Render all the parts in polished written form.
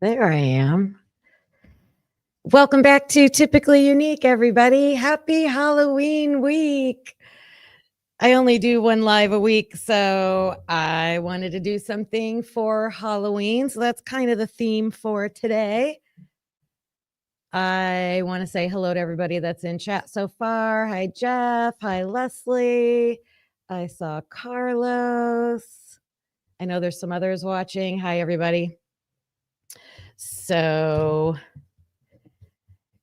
There I am. Welcome back to Typically Unique, everybody. Happy Halloween week. I only do one live a week, so I wanted to do something for Halloween. So that's kind of the theme for today. I want to say hello to everybody that's in chat so far. Hi, Jeff. Hi, Leslie. I saw Carlos. I know there's some others watching. Hi, everybody. So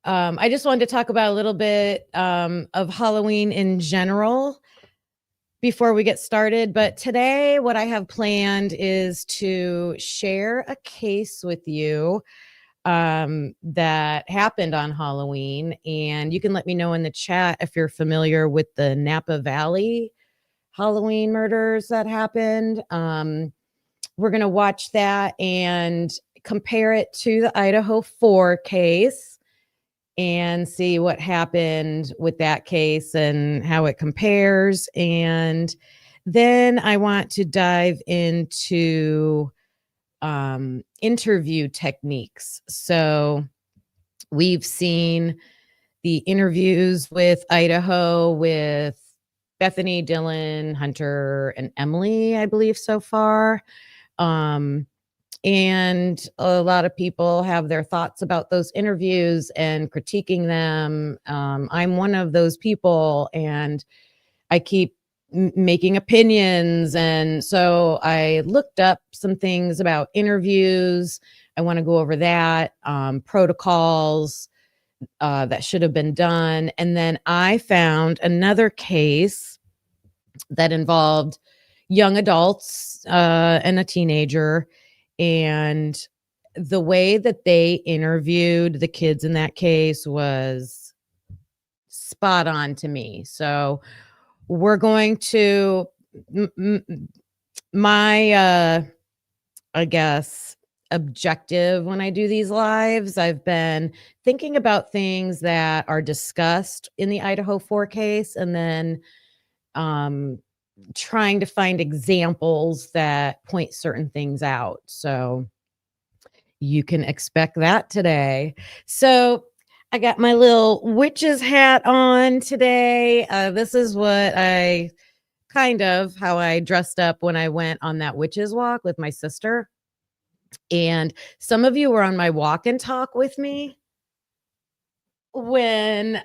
I just wanted to talk about a little bit of Halloween in general before we get started. But today, what I have planned is to share a case with you that happened on Halloween. And you can let me know in the chat if you're familiar with the Napa Valley Halloween murders that happened. We're going to watch that and compare it to the Idaho4 case and see what happened with that case and how it compares. And then I want to dive into interview techniques. So we've seen the interviews with Idaho with Bethany, Dylan, Hunter, and Emily, I believe, so far. And a lot of people have their thoughts about those interviews and critiquing them. I'm one of those people, and I keep making opinions. And so I looked up some things about interviews. I want to go over that, protocols that should have been done. And then I found another case that involved young adults and a teenager. And the way that they interviewed the kids in that case was spot on to me. So we're going to my I guess objective when I do these lives. I've been thinking about things that are discussed in the Idaho4 case, and then trying to find examples that point certain things out. So you can expect that today. So I got my little witch's hat on today. This is what how I dressed up when I went on that witch's walk with my sister. And some of you were on my walk and talk with me when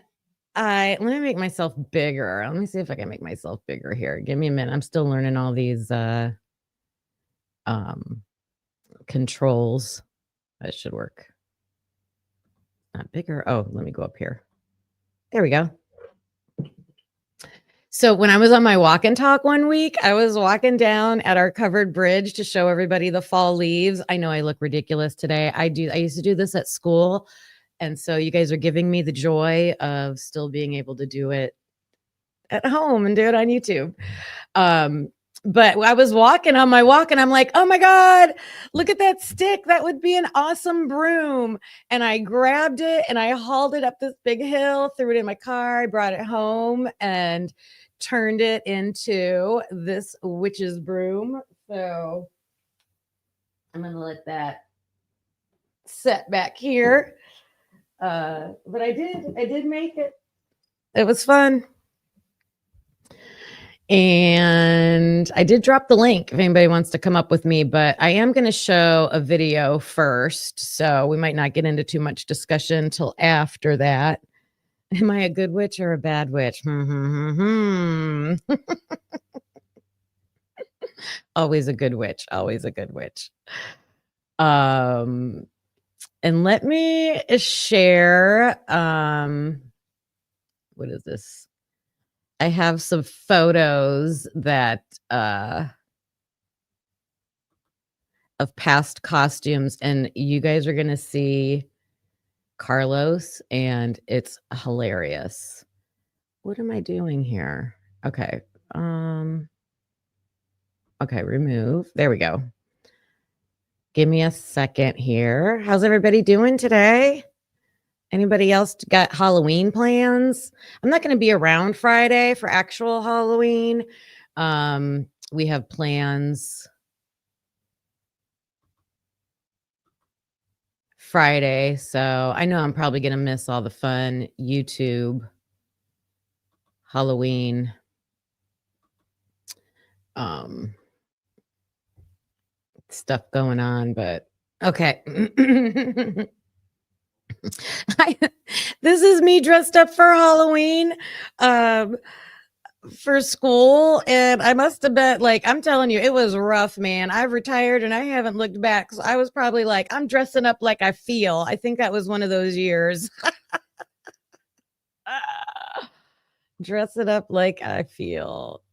let me make myself bigger. Let me see if I can make myself bigger here. Give me a minute. I'm still learning all these controls. That should work. Not bigger. Oh, let me go up here. There we go. So when I was on my walk and talk one week, I was walking down at our covered bridge to show everybody the fall leaves. I know I look ridiculous today. I used to do this at school. And so you guys are giving me the joy of still being able to do it at home and do it on YouTube. But I was walking on my walk and I'm like, oh my God, look at that stick. That would be an awesome broom. And I grabbed it and I hauled it up this big hill, threw it in my car. I brought it home and turned it into this witch's broom. So I'm going to let that set back here. But I did make it. It was fun. And I did drop the link if anybody wants to come up with me, but I am going to show a video first. So we might not get into too much discussion until after that. Am I a good witch or a bad witch? Always a good witch. Always a good witch. And let me share. What is this? I have some photos that of past costumes, and you guys are going to see Carlos, and it's hilarious. What am I doing here? Okay. Okay, remove. There we go. Give me a second here. How's everybody doing today? Anybody else got Halloween plans? I'm not going to be around Friday for actual Halloween. We have plans Friday, so I know I'm probably gonna miss all the fun YouTube Halloween, um, stuff going on, but okay. I this is me dressed up for Halloween, um, for school, and I must have been like, I'm telling you, it was rough, man. I've retired and I haven't looked back, so I was probably like, "I'm dressing up like I feel." I think that was one of those years. Dressing up like I feel.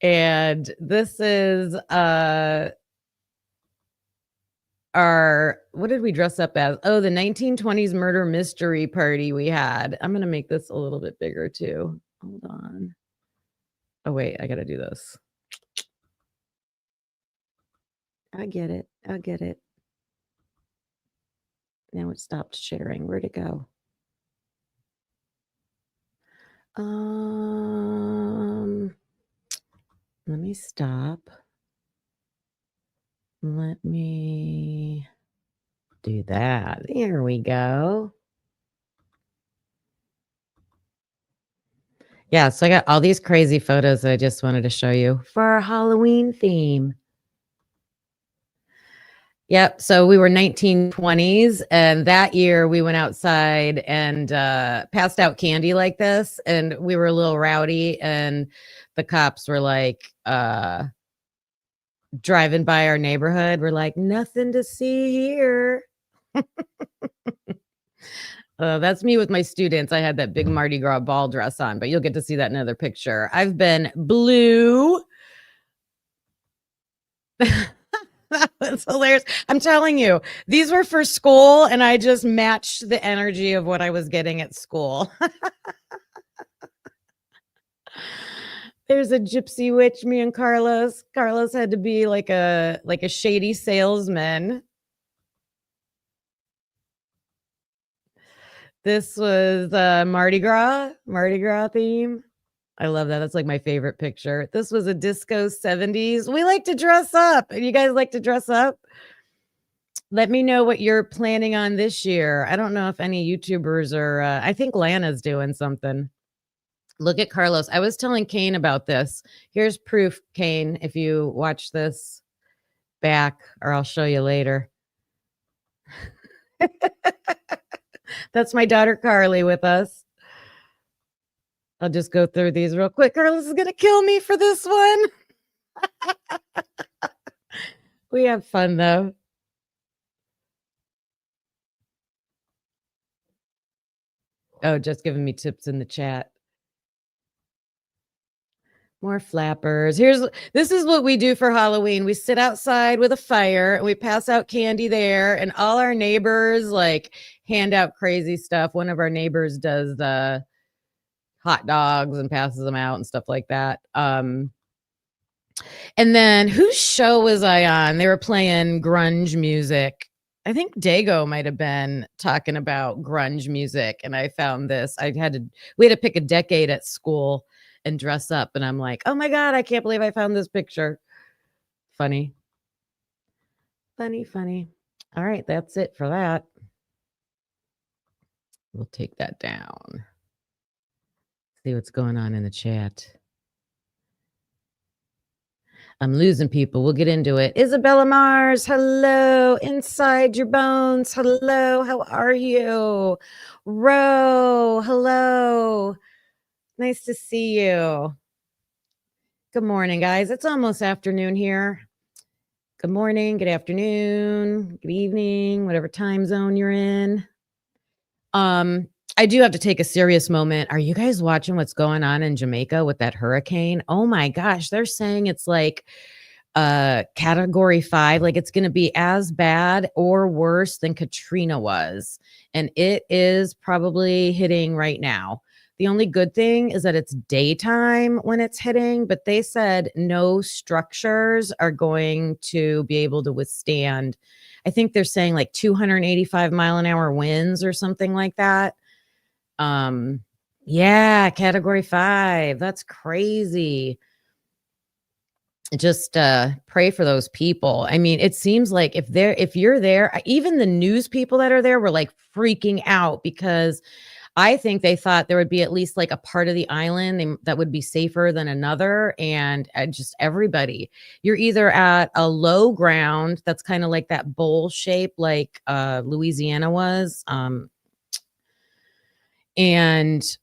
And this is, our what did we dress up as? Oh, the 1920s murder mystery party we had. I'm gonna make this a little bit bigger too. Hold on. Oh, wait, I gotta do this. I get it. I get it. Now it stopped sharing. Where'd it go? Let me stop. Let me do that. There we go. Yeah, so I got all these crazy photos that I just wanted to show you for our Halloween theme. Yep, so we were 1920s, and that year we went outside and, passed out candy like this, and we were a little rowdy, and the cops were, like, driving by our neighborhood. We're like, "Nothing to see here." That's me with my students. I had that big Mardi Gras ball dress on, but you'll get to see that in another picture. I've been blue. That was hilarious. I'm telling you, these were for school, and I just matched the energy of what I was getting at school. There's a gypsy witch, me and Carlos. Carlos had to be like a shady salesman. This was Mardi Gras theme. I love that. That's like my favorite picture. This was a disco 70s. We like to dress up. You guys like to dress up? Let me know what you're planning on this year. I don't know if any YouTubers are, I think Lana's doing something. Look at Carlos. I was telling Kane about this. Here's proof, Kane, if you watch this back, or I'll show you later. That's my daughter Carly with us. I'll just go through these real quick. Carlos is going to kill me for this one. We have fun though. Oh, just giving me tips in the chat. More flappers. This is what we do for Halloween. We sit outside with a fire and we pass out candy there, and all our neighbors like hand out crazy stuff. One of our neighbors does hot dogs and passes them out and stuff like that. And then whose show was I on? They were playing grunge music. I think Dago might have been talking about grunge music, and I found this. We had to pick a decade at school and dress up, and I'm like, "Oh my god, I can't believe I found this picture." Funny. Funny, funny. All right, that's it for that. We'll take that down. See what's going on in the chat. I'm losing people. We'll get into it. Isabella Mars, hello. Inside your bones, hello. How are you? Ro, hello. Nice to see you. Good morning, guys. It's almost afternoon here. Good morning, good afternoon, good evening, whatever time zone you're in. I do have to take a serious moment. Are you guys watching what's going on in Jamaica with that hurricane? Oh my gosh, they're saying it's like category 5, like it's going to be as bad or worse than Katrina was, and it is probably hitting right now. The only good thing is that it's daytime when it's hitting, but they said no structures are going to be able to withstand. I think they're saying like 285-mile-an-hour winds or something like that. Yeah, category 5. That's crazy. just pray for those people. I mean, it seems like if you're there, even the news people that are there were like freaking out because I think they thought there would be at least like a part of the island that would be safer than another. And just everybody, you're either at a low ground that's kind of like that bowl shape, like Louisiana was. And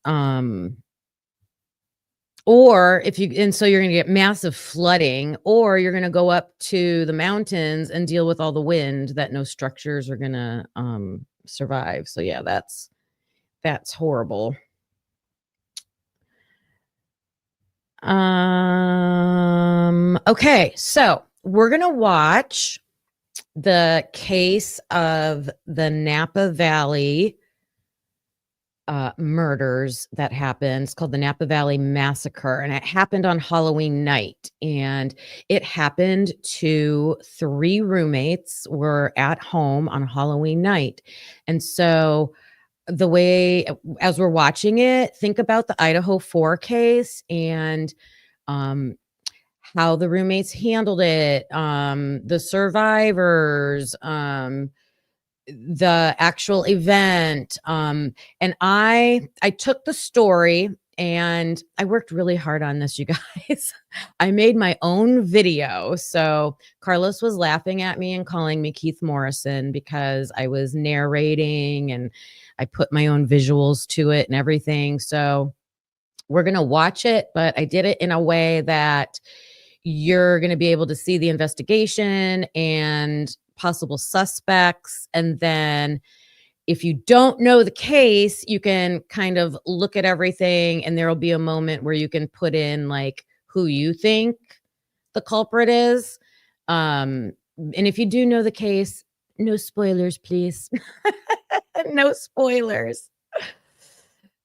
or if you and so you're gonna get massive flooding, or you're gonna go up to the mountains and deal with all the wind that no structures are gonna survive. So yeah, that's horrible. Okay, so we're gonna watch the case of the Napa Valley murders that happened. It's called the Napa Valley Massacre, and it happened on Halloween night. And it happened to 3 roommates were at home on Halloween night. And so the way as we're watching it, think about the Idaho 4 case and um how the roommates handled it, the survivors, the actual event, and I took the story and I worked really hard on this, you guys. I made my own video. So Carlos was laughing at me and calling me Keith Morrison because I was narrating and I put my own visuals to it and everything. So we're going to watch it, but I did it in a way that you're going to be able to see the investigation and possible suspects. And then if you don't know the case, you can kind of look at everything and there'll be a moment where you can put in like who you think the culprit is. And if you do know the case, no spoilers, please. No spoilers.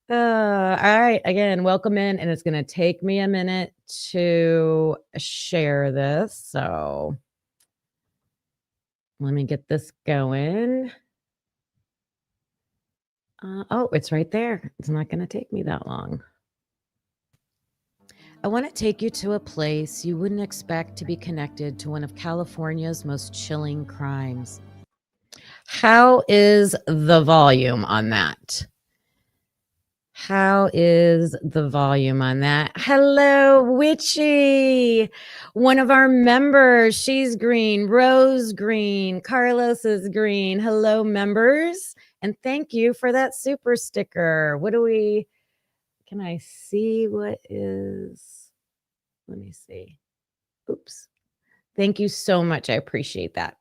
All right. Again, welcome in. And it's going to take me a minute to share this. So let me get this going. Oh, it's right there. It's not going to take me that long. I want to take you to a place you wouldn't expect to be connected to one of California's most chilling crimes. How is the volume on that? How is the volume on that? Hello, Witchy, one of our members. She's green, Rose green, Carlos is green. Hello, members. And thank you for that super sticker. Can I see what is, let me see. Oops. Thank you so much. I appreciate that.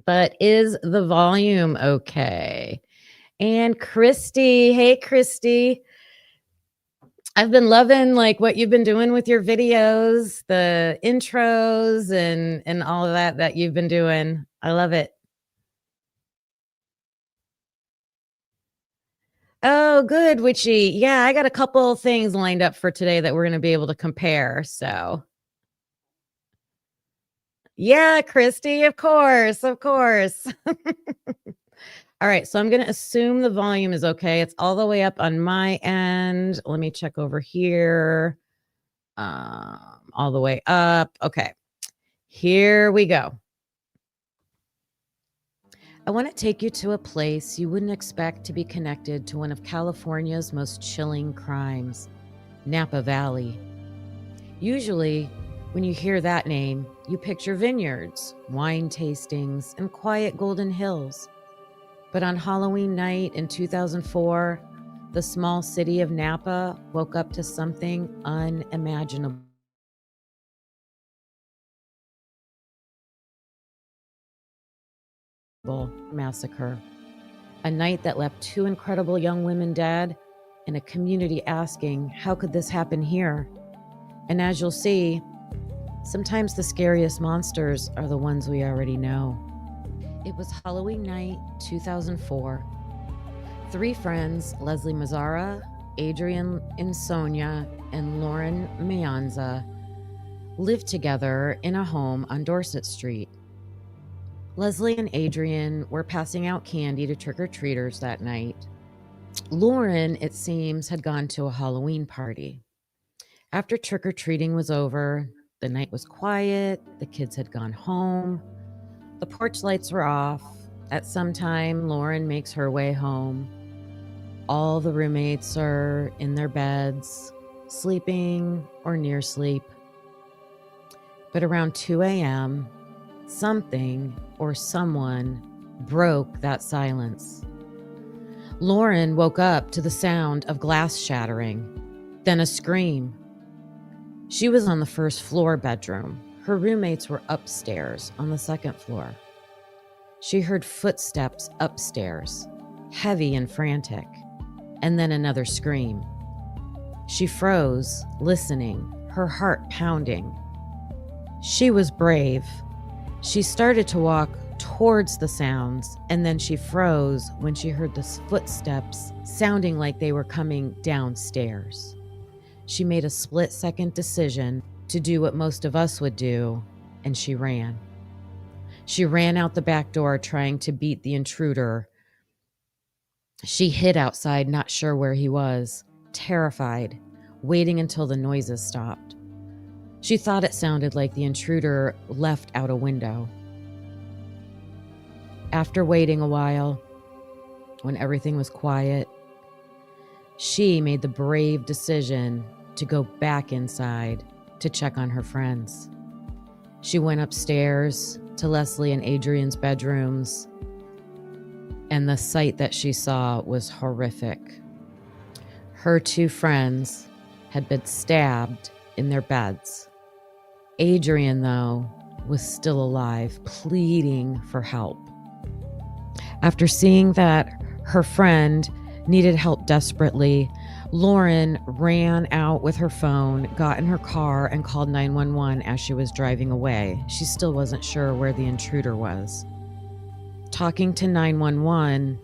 But is the volume okay? And Christy, hey, Christy. I've been loving like what you've been doing with your videos, the intros and all of that you've been doing. I love it. Oh, good, Witchy. Yeah, I got a couple things lined up for today that we're going to be able to compare. So, yeah, Christy, of course, of course. All right, so I'm going to assume the volume is okay. It's all the way up on my end. Let me check over here. All the way up. Okay, here we go. I want to take you to a place you wouldn't expect to be connected to one of California's most chilling crimes, Napa Valley. Usually, when you hear that name, you picture vineyards, wine tastings, and quiet golden hills. But on Halloween night in 2004, the small city of Napa woke up to something unimaginable. Massacre. A night that left 2 incredible young women dead and a community asking, how could this happen here? And as you'll see, sometimes the scariest monsters are the ones we already know. It was Halloween night, 2004. 3 friends, Leslie Mazzara, Adrian Insonia, and Lauren Mayanza, lived together in a home on Dorset Street. Leslie and Adrian were passing out candy to trick-or-treaters that night. Lauren, it seems, had gone to a Halloween party. After trick-or-treating was over, The night was quiet. The kids had gone home. The porch lights were off. At some time, Lauren makes her way home. All the roommates are in their beds, sleeping or near sleep. But around 2 a.m., something or someone broke that silence. Lauren woke up to the sound of glass shattering, then a scream. She was on the first floor bedroom. Her roommates were upstairs on the second floor. She heard footsteps upstairs, heavy and frantic, and then another scream. She froze, listening, her heart pounding. She was brave. She started to walk towards the sounds, and then she froze when she heard the footsteps sounding like they were coming downstairs. She made a split-second decision to do what most of us would do, and she ran. She ran out the back door trying to beat the intruder. She hid outside, not sure where he was, terrified, waiting until the noises stopped. She thought it sounded like the intruder left out a window. After waiting a while, when everything was quiet, she made the brave decision to go back inside to check on her friends. She went upstairs to Leslie and Adrian's bedrooms, and the sight that she saw was horrific. Her two friends had been stabbed in their beds. Adrian, though, was still alive, pleading for help. After seeing that her friend needed help desperately, Lauren ran out with her phone, got in her car, and called 911 as she was driving away. She still wasn't sure where the intruder was. Talking to 911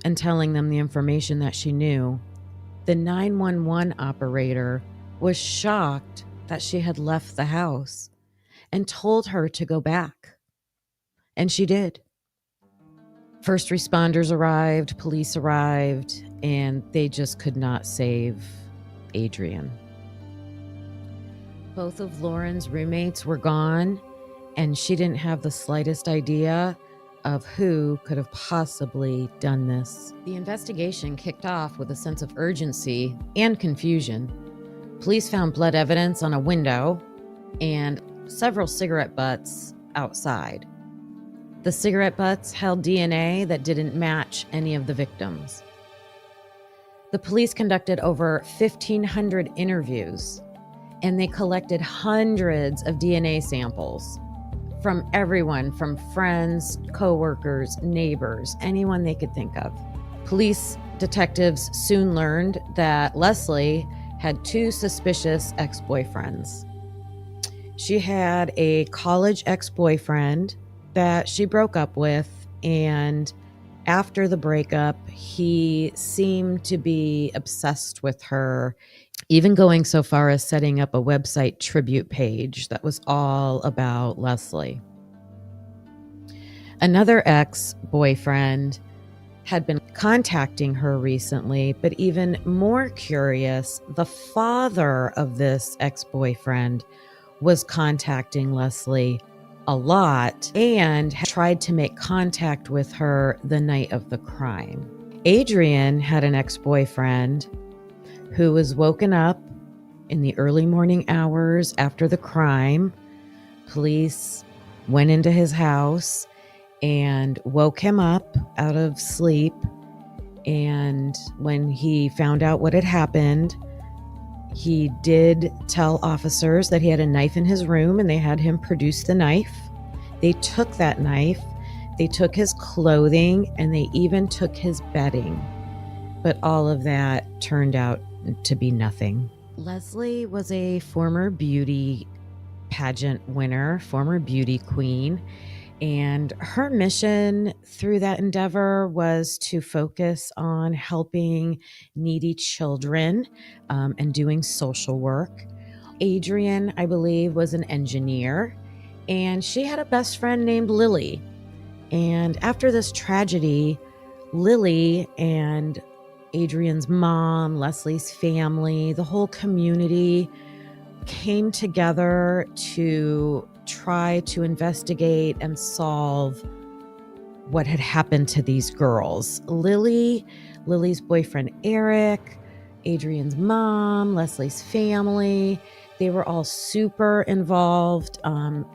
and telling them the information that she knew, the 911 operator was shocked that she had left the house and told her to go back. And she did. First responders arrived, police arrived, and they just could not save Adrian. Both of Lauren's roommates were gone, and she didn't have the slightest idea of who could have possibly done this. The investigation kicked off with a sense of urgency and confusion. Police found blood evidence on a window and several cigarette butts outside. The cigarette butts held DNA that didn't match any of the victims. The police conducted over 1,500 interviews, and they collected hundreds of DNA samples from everyone, from friends, coworkers, neighbors, anyone they could think of. Police detectives soon learned that Leslie had two suspicious ex-boyfriends. She had a college ex-boyfriend that she broke up with, and after the breakup, he seemed to be obsessed with her, even going so far as setting up a website tribute page that was all about Leslie. Another ex-boyfriend had been contacting her recently, but even more curious, the father of this ex-boyfriend was contacting Leslie a lot and had tried to make contact with her the night of the crime. Adrian had an ex-boyfriend who was woken up in the early morning hours after the crime. Police went into his house and woke him up out of sleep. And when he found out what had happened, he did tell officers that he had a knife in his room, and they had him produce the knife. They took that knife, they took his clothing, and they even took his bedding. But all of that turned out to be nothing. Leslie was a former beauty pageant winner, former beauty queen, and her mission through that endeavor was to focus on helping needy children and doing social work. Adrian, I believe, was an engineer, and she had a best friend named Lily. And after this tragedy, Lily and Adrian's mom, Leslie's family, the whole community came together to try to investigate and solve what had happened to these girls. Lily's boyfriend Eric, Adrian's mom, Leslie's family, they were all super involved,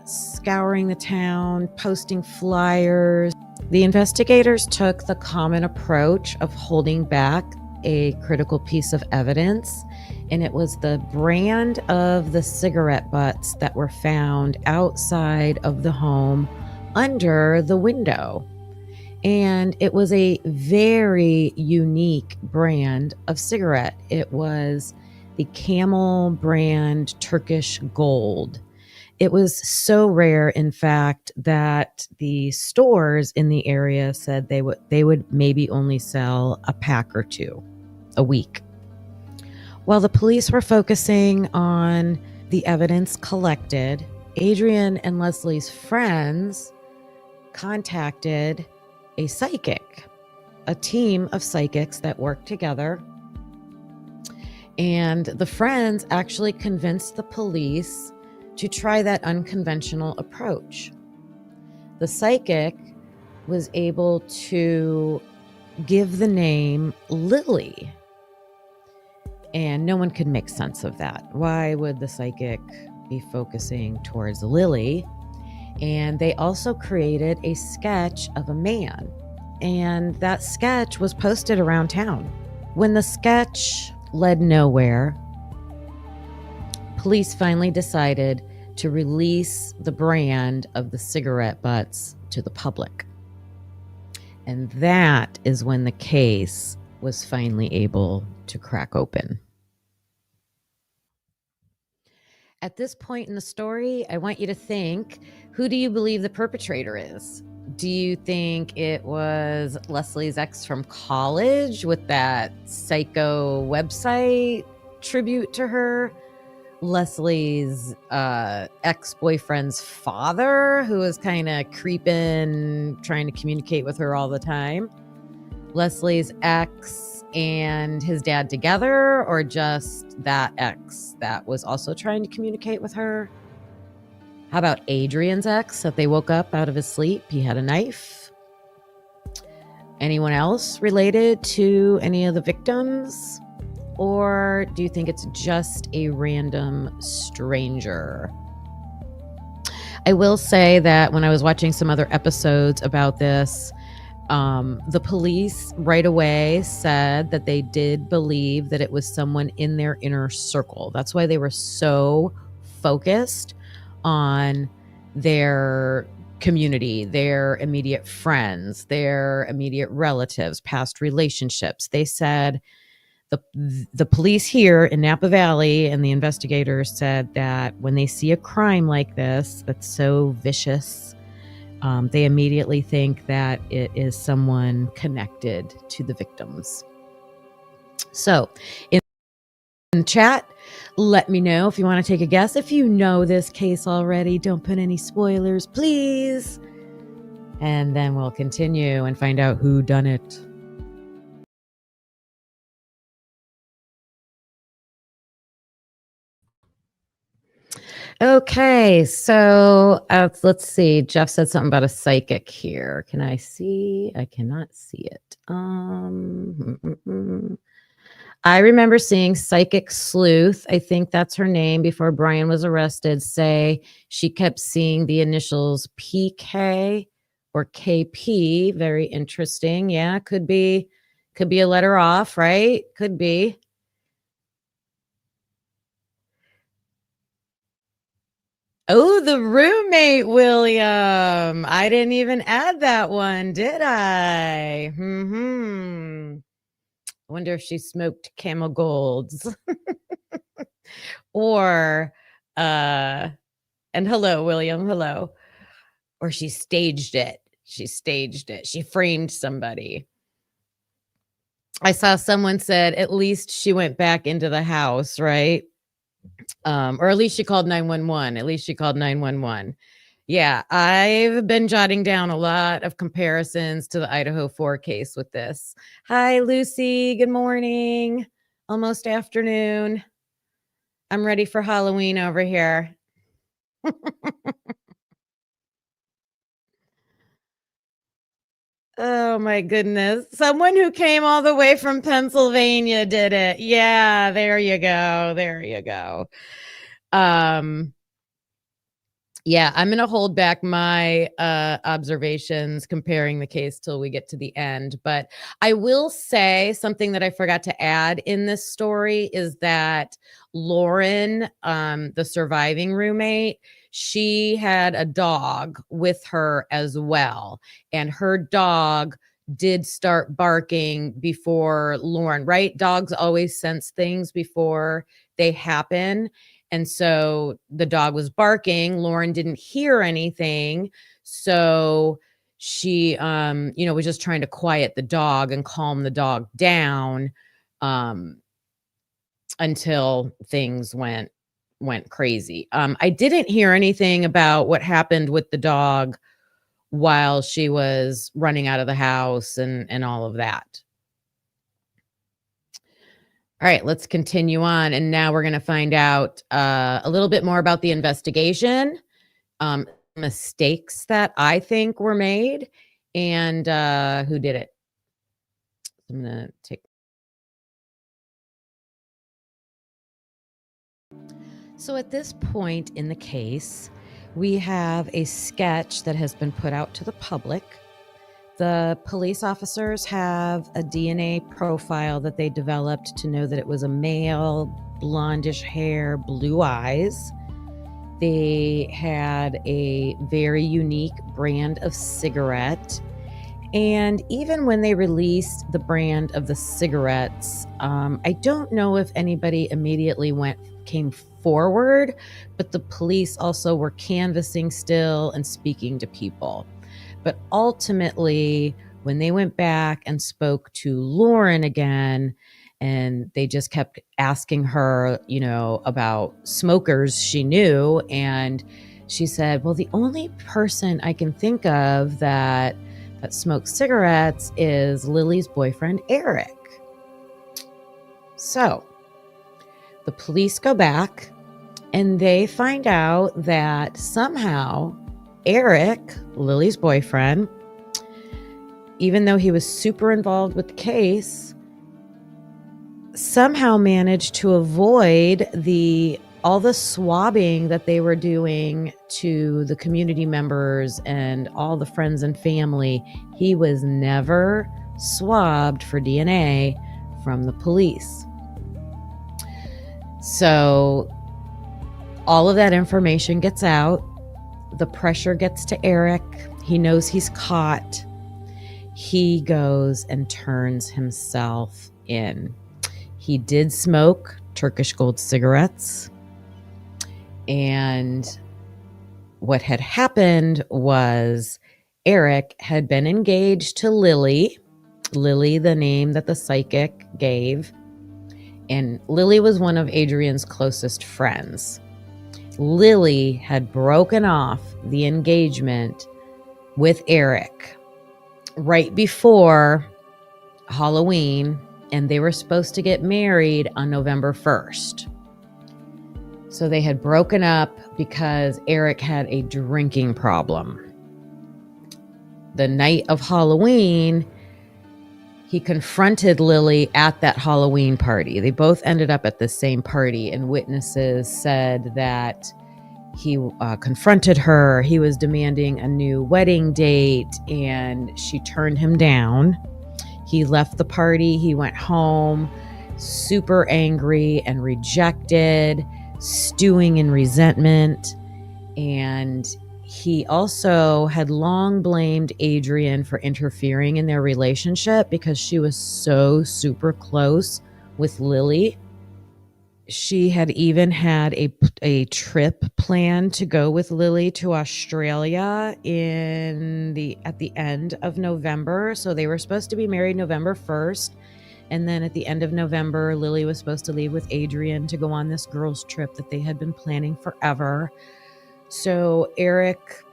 scouring the town, posting flyers. The investigators took the common approach of holding back a critical piece of evidence, and it was the brand of the cigarette butts that were found outside of the home under the window. And it was a very unique brand of cigarette. It was the Camel brand Turkish Gold. It was so rare, in fact, that the stores in the area said they would maybe only sell a pack or two a week. While the police were focusing on the evidence collected, Adrian and Leslie's friends contacted a psychic, a team of psychics that worked together. And the friends actually convinced the police to try that unconventional approach. The psychic was able to give the name Lily. And no one could make sense of that. Why would the psychic be focusing towards Lily? And they also created a sketch of a man. And that sketch was posted around town. When the sketch led nowhere, police finally decided to release the brand of the cigarette butts to the public. And that is when the case was finally able to crack open. At this point in the story, I want you to think, who do you believe the perpetrator is? Do you think it was Leslie's ex from college with that psycho website tribute to her? Leslie's ex-boyfriend's father, who was kind of creeping, trying to communicate with her all the time? Leslie's ex and his dad together, or just that ex that was also trying to communicate with her? How about Adrian's ex, that they woke up out of his sleep? He had a knife. Anyone else related to any of the victims? Or do you think it's just a random stranger? I will say that when I was watching some other episodes about this, the police right away said that they did believe that it was someone in their inner circle. That's why they were so focused on their community, their immediate friends, their immediate relatives, past relationships. They said, the police here in Napa Valley and the investigators said that when they see a crime like this that's so vicious, they immediately think that it is someone connected to the victims. So in the chat, let me know if you want to take a guess. If you know this case already, don't put any spoilers, please. And then we'll continue and find out who done it. Okay, so let's see. Jeff said something about a psychic here. Can I see? I cannot see it. I remember seeing Psychic Sleuth, I think that's her name, before Brian was arrested, say she kept seeing the initials PK or KP. Very interesting. Yeah, could be a letter off, right? Could be. Oh, the roommate, William. I didn't even add that one, did I? Wonder if she smoked Camel Golds. Or, and hello, William, hello. Or she staged it. She framed somebody. I saw someone said at least she went back into the house, right? Or at least she called 911. Yeah, I've been jotting down a lot of comparisons to the Idaho4 case with this. Hi, Lucy. Good morning. Almost afternoon. I'm ready for Halloween over here. Oh my goodness. Someone who came all the way from Pennsylvania did it. Yeah, there you go. There you go. Um, yeah, I'm gonna hold back my observations comparing the case till we get to the end. But I will say something that I forgot to add in this story is that Lauren, the surviving roommate, she had a dog with her as well. And her dog did start barking before Lauren, right? Dogs always sense things before they happen. And so the dog was barking. Lauren didn't hear anything. So she, was just trying to quiet the dog and calm the dog down um, until things went crazy. I didn't hear anything about what happened with the dog while she was running out of the house and all of that. All right, let's continue on. And now we're going to find out a little bit more about the investigation, mistakes that I think were made, and who did it. I'm going to take. So at this point in the case, we have a sketch that has been put out to the public. The police officers have a DNA profile that they developed to know that it was a male, blondish hair, blue eyes. They had a very unique brand of cigarette. And even when they released the brand of the cigarettes, I don't know if anybody immediately came forward, but the police also were canvassing still and speaking to people. But ultimately, when they went back and spoke to Lauren again, and they just kept asking her, about smokers she knew. And she said, well, the only person I can think of that smokes cigarettes is Lily's boyfriend, Eric. So the police go back and they find out that somehow Eric, Lily's boyfriend, even though he was super involved with the case, somehow managed to avoid all the swabbing that they were doing to the community members and all the friends and family. He was never swabbed for DNA from the police. So all of that information gets out. The pressure gets to Eric. He knows he's caught. He goes and turns himself in. He did smoke Turkish Gold cigarettes. And what had happened was Eric had been engaged to Lily, the name that the psychic gave. And Lily was one of Adrian's closest friends. Lily had broken off the engagement with Eric right before Halloween, and they were supposed to get married on November 1st. So they had broken up because Eric had a drinking problem. The night of Halloween, he confronted Lily at that Halloween party. They both ended up at the same party, and witnesses said that he confronted her. He was demanding a new wedding date, and she turned him down. He left the party. He went home, super angry and rejected, stewing in resentment. And he also had long blamed Adrian for interfering in their relationship because she was so super close with Lily. She had even had a trip planned to go with Lily to Australia at the end of November. So they were supposed to be married November 1st. And then at the end of November, Lily was supposed to leave with Adrian to go on this girls' trip that they had been planning forever. So Eric,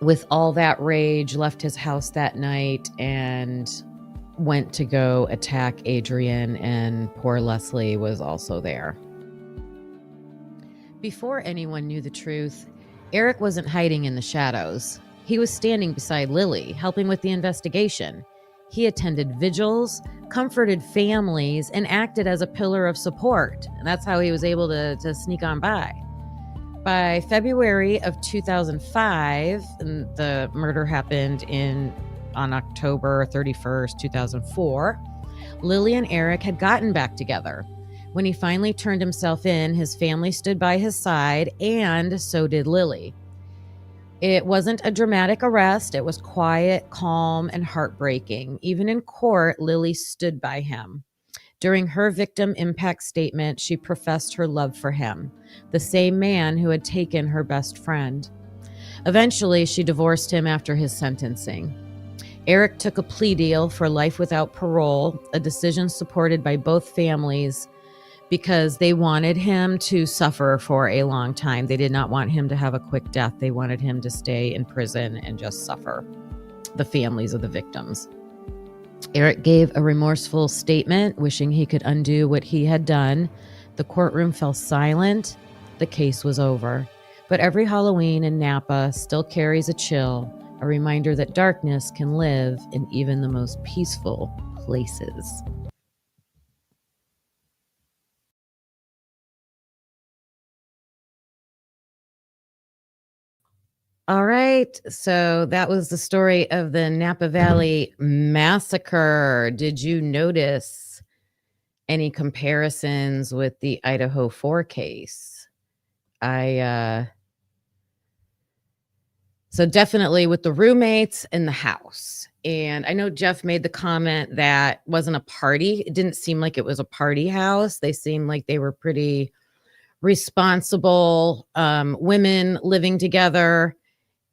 with all that rage, left his house that night and went to go attack Adrian, and poor Leslie was also there. Before anyone knew the truth, Eric wasn't hiding in the shadows. He was standing beside Lily, helping with the investigation. He attended vigils, comforted families, and acted as a pillar of support. And that's how he was able to sneak on by. By February of 2005, and the murder happened on October 31st, 2004, Lily and Eric had gotten back together. When he finally turned himself in, his family stood by his side, and so did Lily. It wasn't a dramatic arrest. It was quiet, calm, and heartbreaking. Even in court, Lily stood by him. During her victim impact statement, she professed her love for him, the same man who had taken her best friend. Eventually, she divorced him after his sentencing. Eric took a plea deal for life without parole, a decision supported by both families because they wanted him to suffer for a long time. They did not want him to have a quick death. They wanted him to stay in prison and just suffer, the families of the victims. Eric gave a remorseful statement, wishing he could undo what he had done. The courtroom fell silent. The case was over. But every Halloween in Napa still carries a chill, a reminder that darkness can live in even the most peaceful places. All right, so that was the story of the Napa Valley Massacre. Did you notice any comparisons with the Idaho4 case? So definitely with the roommates in the house. And I know Jeff made the comment that wasn't a party. It didn't seem like it was a party house. They seemed like they were pretty responsible women living together.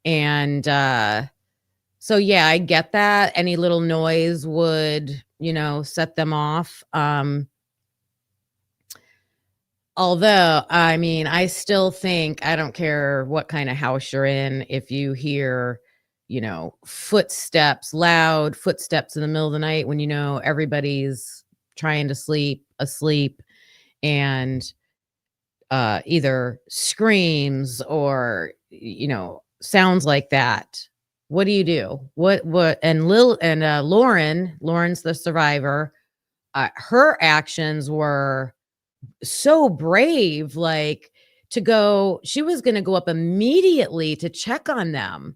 And so, yeah, I get that. Any little noise would, set them off. Although, I mean, I still think, I don't care what kind of house you're in, if you hear, footsteps, loud footsteps in the middle of the night when everybody's trying to asleep, and either screams or sounds like that. What do you do? What and Lauren's the survivor. Her actions were so brave, like she was going to go up immediately to check on them,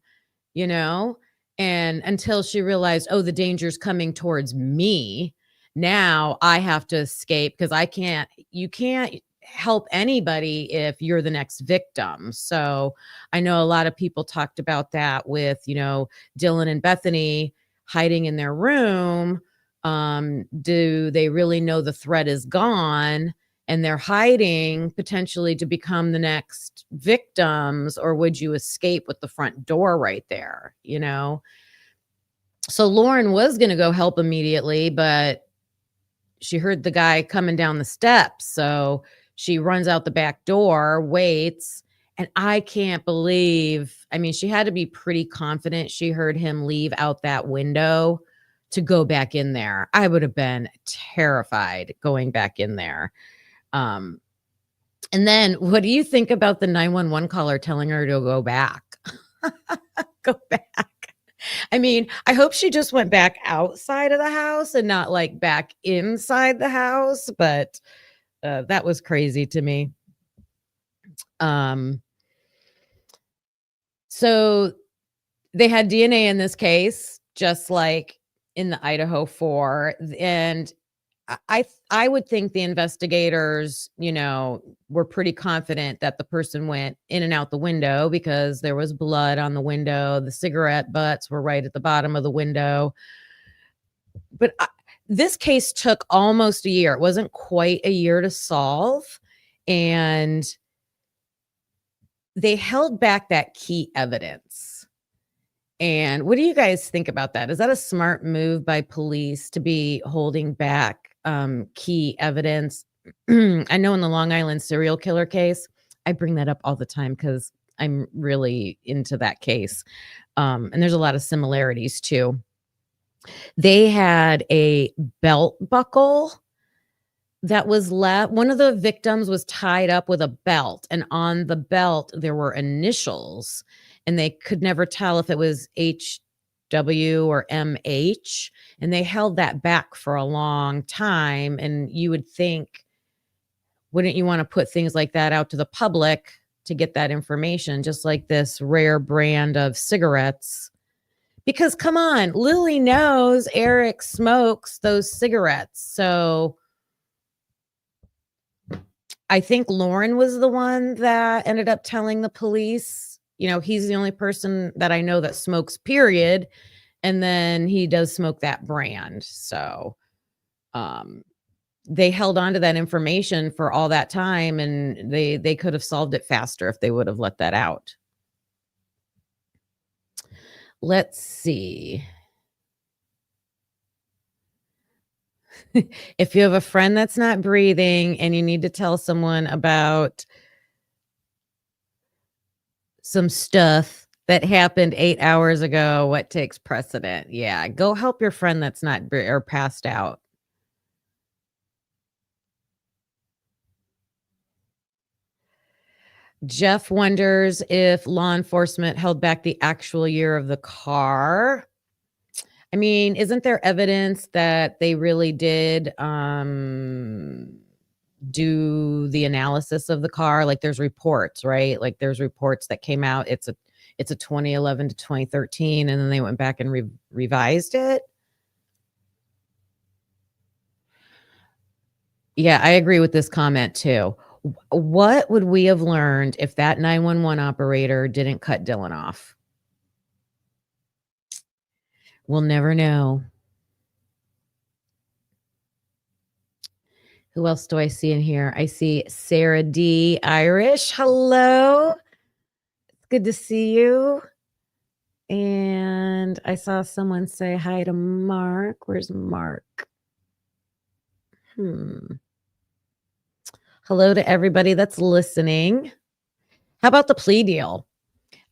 you know, and until she realized, oh, the danger's coming towards me. Now I have to escape because you can't help anybody if you're the next victim. So I know a lot of people talked about that with, Dylan and Bethany hiding in their room. Do they really know the threat is gone and they're hiding potentially to become the next victims, or would you escape with the front door right there? So Lauren was going to go help immediately, but she heard the guy coming down the steps. So she runs out the back door, waits, and I can't believe, she had to be pretty confident she heard him leave out that window to go back in there. I would have been terrified going back in there. And then what do you think about the 911 caller telling her to go back? Go back. I hope she just went back outside of the house and not like back inside the house, but that was crazy to me. So they had DNA in this case, just like in the Idaho4, and I would think the investigators, were pretty confident that the person went in and out the window because there was blood on the window. The cigarette butts were right at the bottom of the window. But this case took almost a year. It wasn't quite a year to solve. And they held back that key evidence. And what do you guys think about that? Is that a smart move by police to be holding back key evidence? I know in the Long Island serial killer case, I bring that up all the time because I'm really into that case. And there's a lot of similarities too. They had a belt buckle that was left. One of the victims was tied up with a belt, and on the belt, there were initials, and they could never tell if it was HW or MH, and they held that back for a long time, and you would think, wouldn't you wanna put things like that out to the public to get that information, just like this rare brand of cigarettes? Because come on, Lily knows Eric smokes those cigarettes, so I think Lauren was the one that ended up telling the police, he's the only person that I know that smokes, period, and then he does smoke that brand, so, um, they held on to that information for all that time, and they could have solved it faster if they would have let that out. Let's see. If you have a friend that's not breathing and you need to tell someone about some stuff that happened 8 hours ago, what takes precedent? Yeah, go help your friend that's not or passed out. Jeff wonders if law enforcement held back the actual year of the car. I mean, isn't there evidence that they really did, do the analysis of the car? Like, there's reports, right? Like, there's reports that came out. It's a 2011 to 2013, and then they went back and revised it. Yeah, I agree with this comment too. What would we have learned if that 911 operator didn't cut Dylan off? We'll never know. Who else do I see in here? I see Sarah D. Irish. Hello. It's good to see you. And I saw someone say hi to Mark. Where's Mark? Hello to everybody that's listening. How about the plea deal?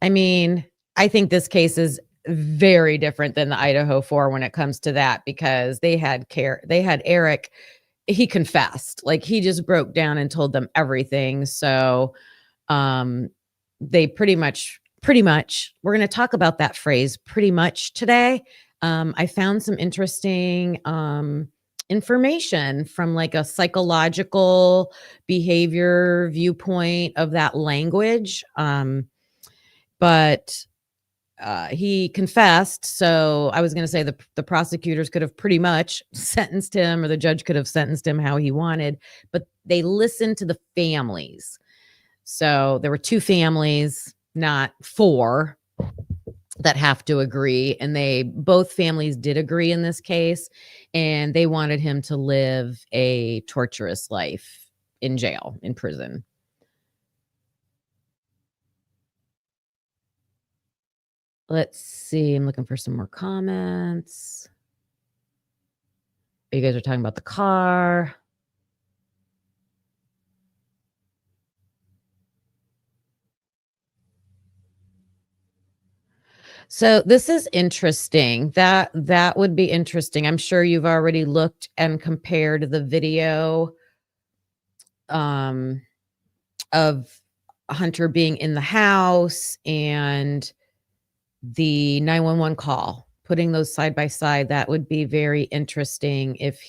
I mean, I think this case is very different than the Idaho 4 when it comes to that, because they had Eric, he confessed. Like, he just broke down and told them everything. So, um, they pretty much we're gonna talk about that phrase pretty much today. I found some interesting, information from, like, a psychological behavior viewpoint of that language, but he confessed, so I was gonna say the prosecutors could have pretty much sentenced him, or the judge could have sentenced him how he wanted, but they listened to the families. So there were 2 families, not 4, that have to agree, and both families did agree in this case, and they wanted him to live a torturous life in jail, in prison. Let's see, I'm looking for some more comments. You guys are talking about the car. So this is interesting. That would be interesting. I'm sure you've already looked and compared the video, um, of Hunter being in the house and the 911 call, putting those side by side. That would be very interesting if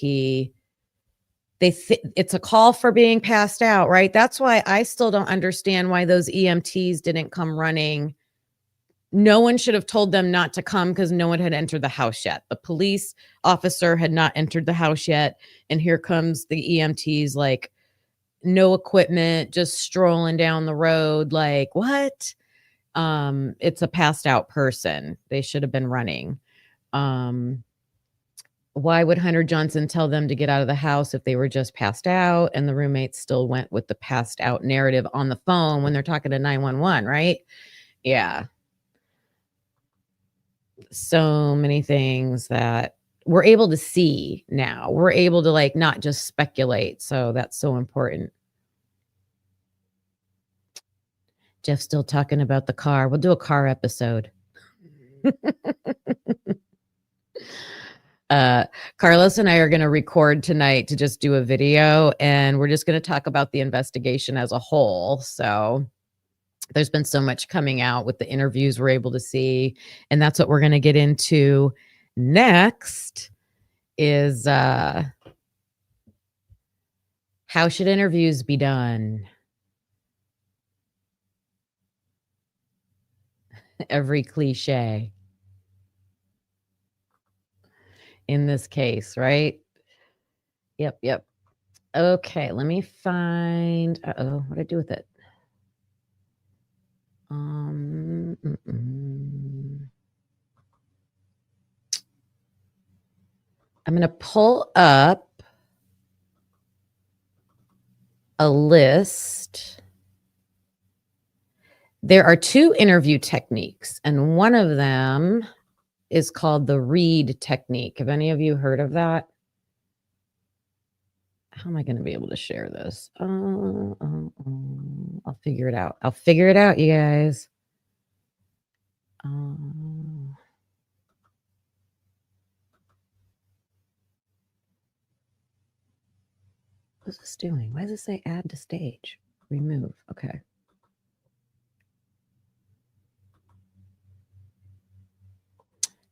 it's a call for being passed out, right? That's why I still don't understand why those EMTs didn't come running. No one should have told them not to come, because no one had entered the house yet. The police officer had not entered the house yet, and here comes the EMTs, like, no equipment, just strolling down the road, like, "What?" It's a passed out person. They should have been running. Um, why would Hunter Johnson tell them to get out of the house if they were just passed out, and the roommates still went with the passed out narrative on the phone when they're talking to 911, right? Yeah. So many things that we're able to see now. We're able to, like, not just speculate, so that's so important. Jeff's still talking about the car. We'll do a car episode. Carlos and I are going to record tonight to just do a video, and we're just going to talk about the investigation as a whole. So there's been so much coming out with the interviews we're able to see, and that's what we're going to get into next is how should interviews be done? Every cliche in this case, right? Yep. Okay, let me find. What did I do with it? I'm going to pull up a list. There are 2 interview techniques, and one of them is called the Reid Technique. Have any of you heard of that? How am I going to be able to share this? I'll figure it out. I'll figure it out, you guys. What's this doing? Why does it say add to stage? Remove. Okay.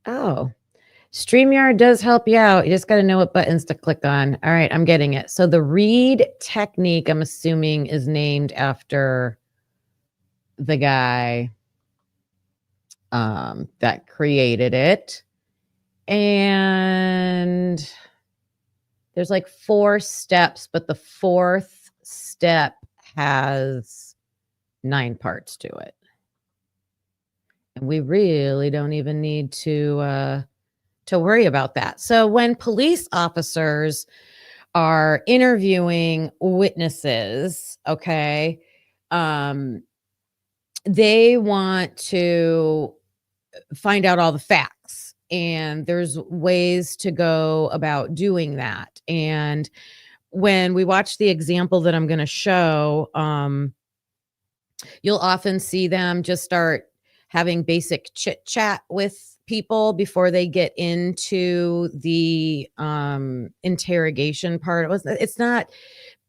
Oh, StreamYard does help you out. You just got to know what buttons to click on. All right, I'm getting it. So the Reid Technique, I'm assuming, is named after the guy that created it. And there's like 4 steps, but the 4th step has 9 parts to it. And we really don't even need to worry about that. So when police officers are interviewing witnesses, okay, they want to find out all the facts, and there's ways to go about doing that. And when we watch the example that I'm going to show, you'll often see them just start having basic chit chat with people before they get into the interrogation part. It's not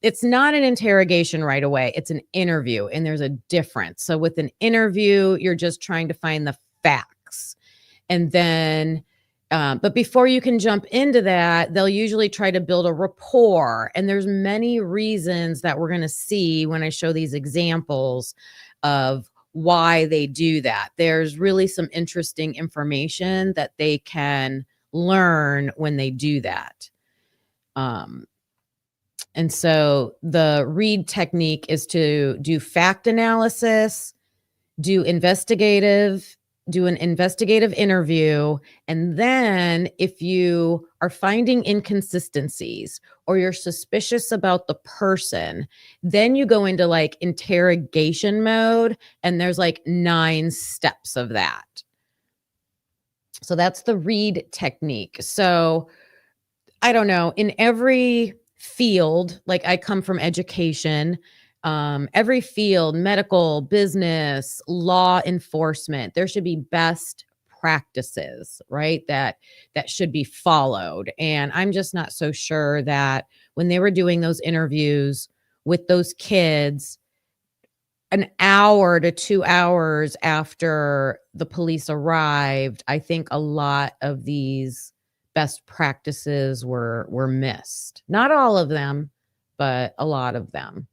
an interrogation right away. It's an interview, and there's a difference. So with an interview, you're just trying to find the facts. And then, but before you can jump into that, they'll usually try to build a rapport. And there's many reasons that we're going to see when I show these examples of why they do that. There's really some interesting information that they can learn when they do that. And so the Reid technique is to do fact analysis, do an investigative interview, and then if you are finding inconsistencies or you're suspicious about the person, then you go into like interrogation mode, and there's like 9 steps of that. So that's the Reid technique. So I don't know, in every field, like I come from education, every field, medical, business, law enforcement, there should be best practices, right? That should be followed. And I'm just not so sure that when they were doing those interviews with those kids, an hour to 2 hours after the police arrived, I think a lot of these best practices were missed. Not all of them, but a lot of them.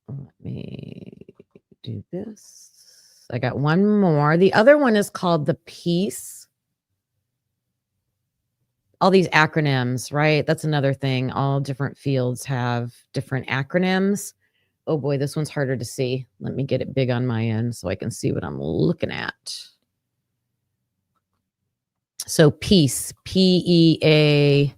Let me do this. I got one more. The other one is called the peace. All these acronyms, right? That's another thing. All different fields have different acronyms. Oh boy, this one's harder to see. Let me get it big on my end so I can see what I'm looking at. So peace, Peace.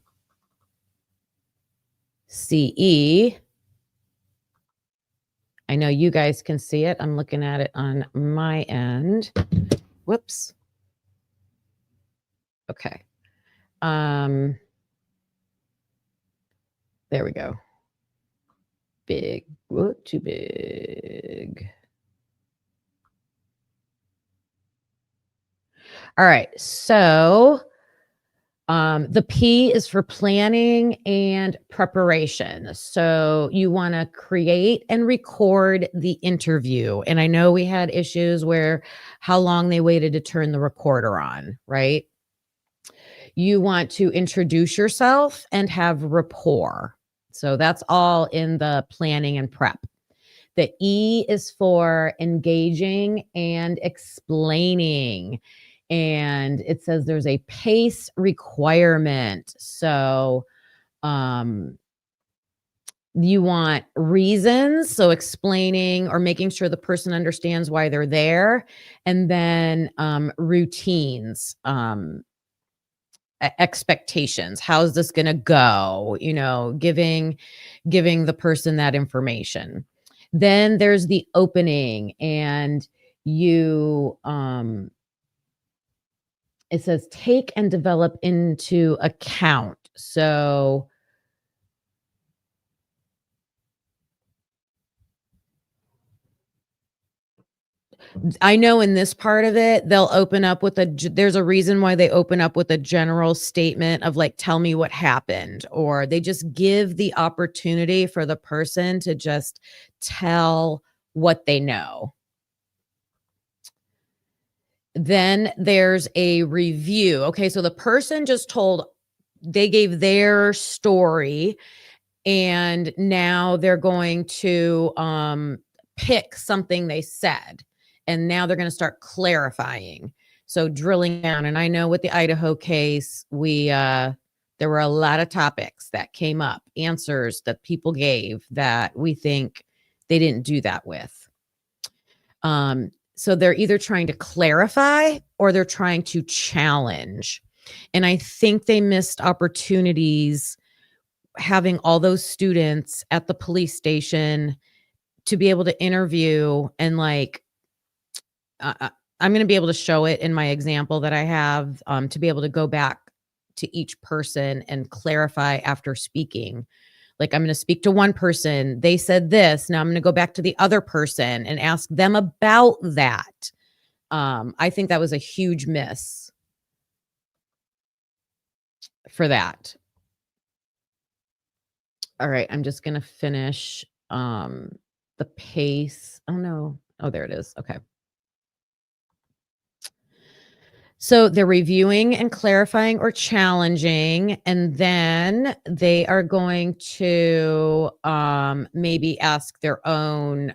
I know you guys can see it. I'm looking at it on my end. Whoops. Okay. There we go. Big. Whoa, too big. All right. So the P is for planning and preparation. So you want to create and record the interview. And I know we had issues where how long they waited to turn the recorder on, right? You want to introduce yourself and have rapport. So that's all in the planning and prep. The E is for engaging and explaining. And it says there's a pace requirement. So, um, you want reasons, so explaining or making sure the person understands why they're there, and then routines, expectations. How's this going to go? Giving the person that information. Then there's the opening, and you it says take and develop into account. So I know in this part of it, they'll open up with there's a reason why they open up with a general statement of like, tell me what happened, or they just give the opportunity for the person to just tell what they know. Then there's a review. Okay, so the person just they gave their story, and now they're going to pick something they said, and now they're going to start clarifying, so drilling down. And I know with the Idaho case, we there were a lot of topics that came up, answers that people gave that we think they didn't do that with. So they're either trying to clarify or they're trying to challenge, and I think they missed opportunities having all those students at the police station to be able to interview. And like I'm going to be able to show it in my example that I have, to be able to go back to each person and clarify after speaking. Like, I'm going to speak to one person, they said this, now I'm going to go back to the other person and ask them about that. I think that was a huge miss for that. All right, I'm just gonna finish, the pace. Oh, no. Oh, there it is. Okay. So they're reviewing and clarifying or challenging, and then they are going to, maybe ask their own,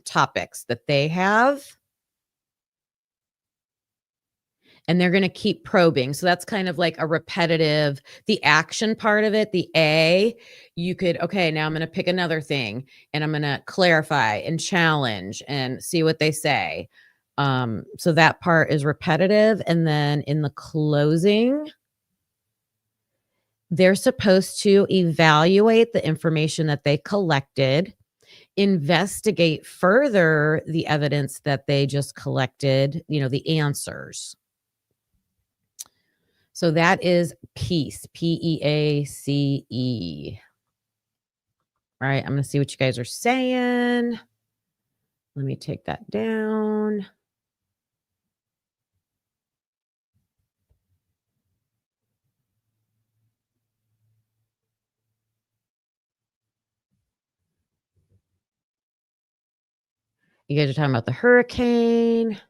topics that they have, and they're gonna keep probing. So that's kind of like a repetitive the action part of it, the A, you could, okay, now I'm gonna pick another thing, and I'm gonna clarify and challenge and see what they say. So that part is repetitive, and then in the closing, they're supposed to evaluate the information that they collected, investigate further the evidence that they just collected, the answers. So that is peace, Peace. All right, I'm gonna see what you guys are saying. Let me take that down. You guys are talking about the hurricane.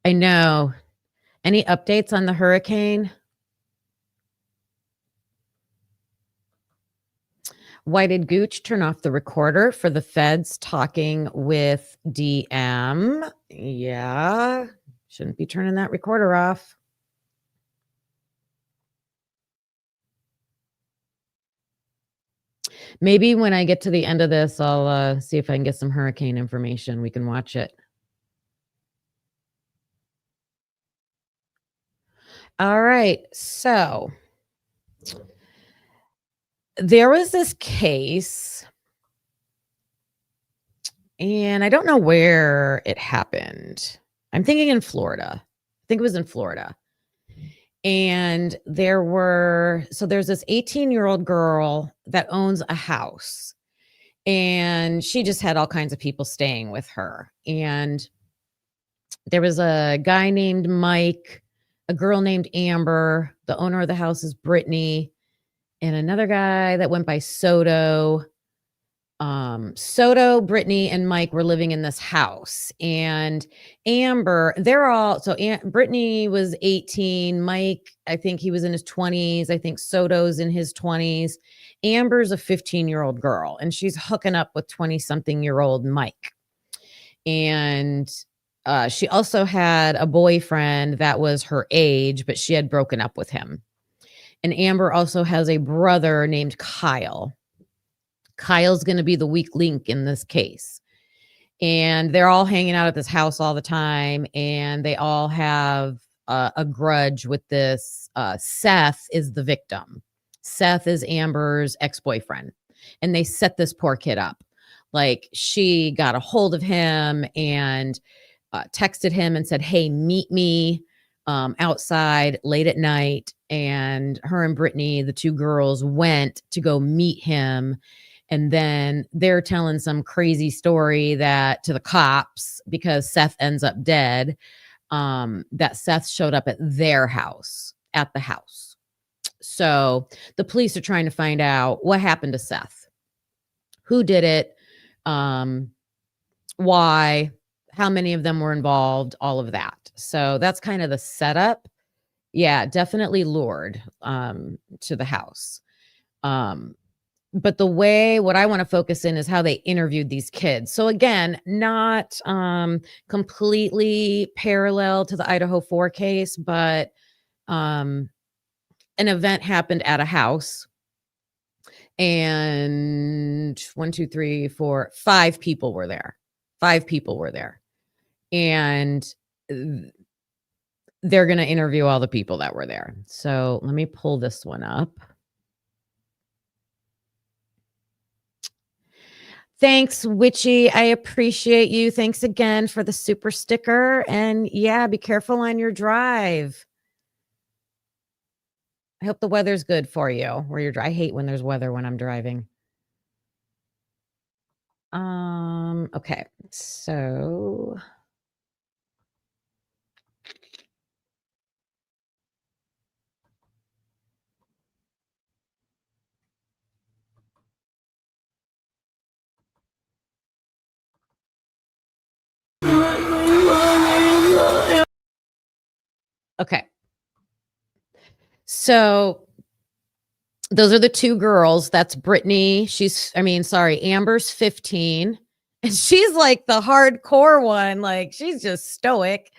I know. Any updates on the hurricane? Why did Gooch turn off the recorder for the feds talking with DM? Yeah, shouldn't be turning that recorder off. Maybe when I get to the end of this, I'll see if I can get some hurricane information. We can watch it. All right. So there was this case, and I don't know where it happened. I'm thinking in Florida. I think it was in Florida. And there's this 18-year-old girl that owns a house, and she just had all kinds of people staying with her. And There was a guy named Mike, a girl named Amber, the owner of the house is Brittany, and another guy that went by Soto. Soto, Brittany, and Mike were living in this house, and Amber, they're all so Brittany was 18, Mike, I think he was in his 20s, I think Soto's in his 20s. Amber's a 15-year-old girl, and she's hooking up with 20-something-year-old Mike. And she also had a boyfriend that was her age, but she had broken up with him. And Amber also has a brother named Kyle. Kyle's going to be the weak link in this case. And they're all hanging out at this house all the time. And they all have a grudge with this. Seth is the victim. Seth is Amber's ex-boyfriend. And they set this poor kid up. Like, she got a hold of him and texted him and said, hey, meet me outside late at night. And her and Brittany, the two girls, went to go meet him. And then they're telling some crazy story that to the cops, because Seth ends up dead, that Seth showed up at their house, at the house. So the police are trying to find out what happened to Seth, who did it, why, how many of them were involved, all of that. So that's kind of the setup. Yeah, definitely lured to the house. But what I want to focus in is how they interviewed these kids. So again, not completely parallel to the Idaho4 case, but an event happened at a house, and 1, 2, 3, 4, 5 people were there. 5 people were there. And they're going to interview all the people that were there. So let me pull this one up. Thanks, Witchy. I appreciate you. Thanks again for the super sticker. And yeah, be careful on your drive. I hope the weather's good for you where you're. I hate when there's weather when I'm driving. Okay. So okay. So those are the two girls. That's Brittany. Amber's 15. And she's like the hardcore one. Like, she's just stoic.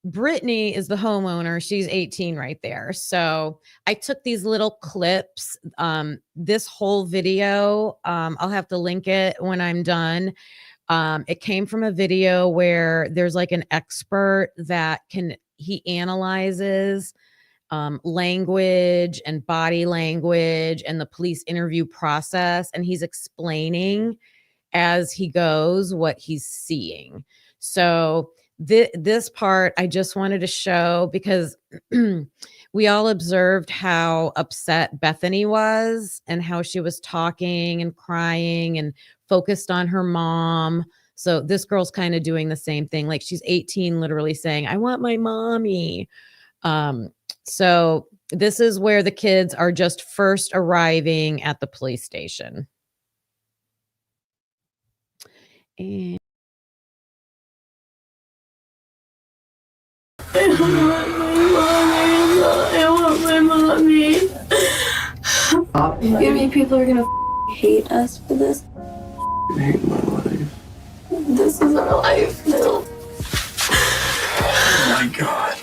Brittany is the homeowner. She's 18 right there. So I took these little clips. This whole video, I'll have to link it when I'm done. It came from a video where there's like an expert that he analyzes language and body language and the police interview process. And he's explaining as he goes what he's seeing. So this part I just wanted to show because we all observed how upset Bethany was and how she was talking and crying and focused on her mom. So this girl's kind of doing the same thing. Like, she's 18, literally saying, I want my mommy. So this is where the kids are just first arriving at the police station. And I want my mommy. You mean people are gonna hate us for this? I hate my life. This isn't a life, no. Oh my God.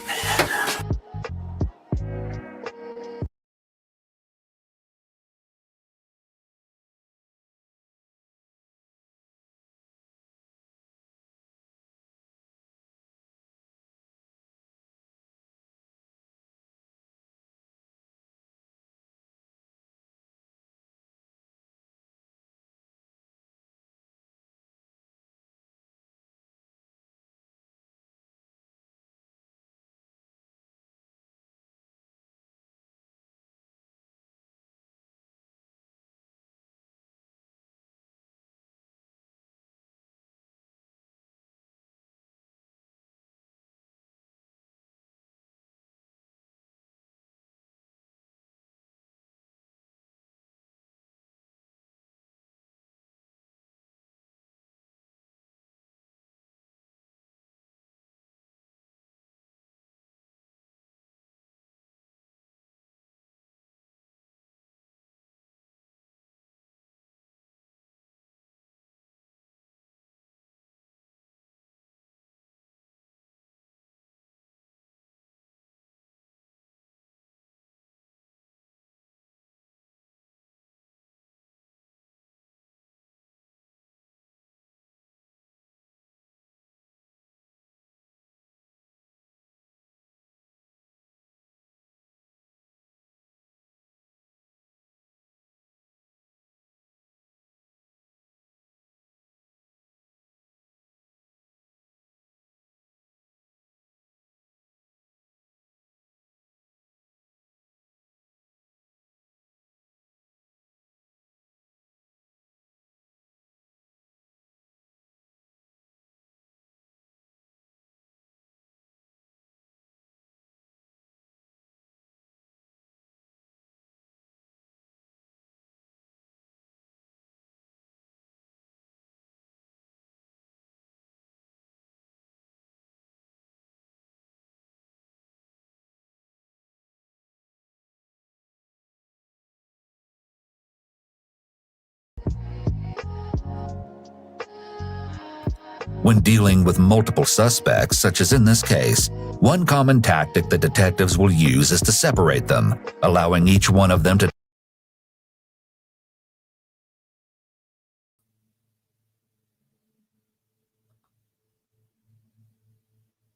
When dealing with multiple suspects, such as in this case, one common tactic that detectives will use is to separate them, allowing each one of them to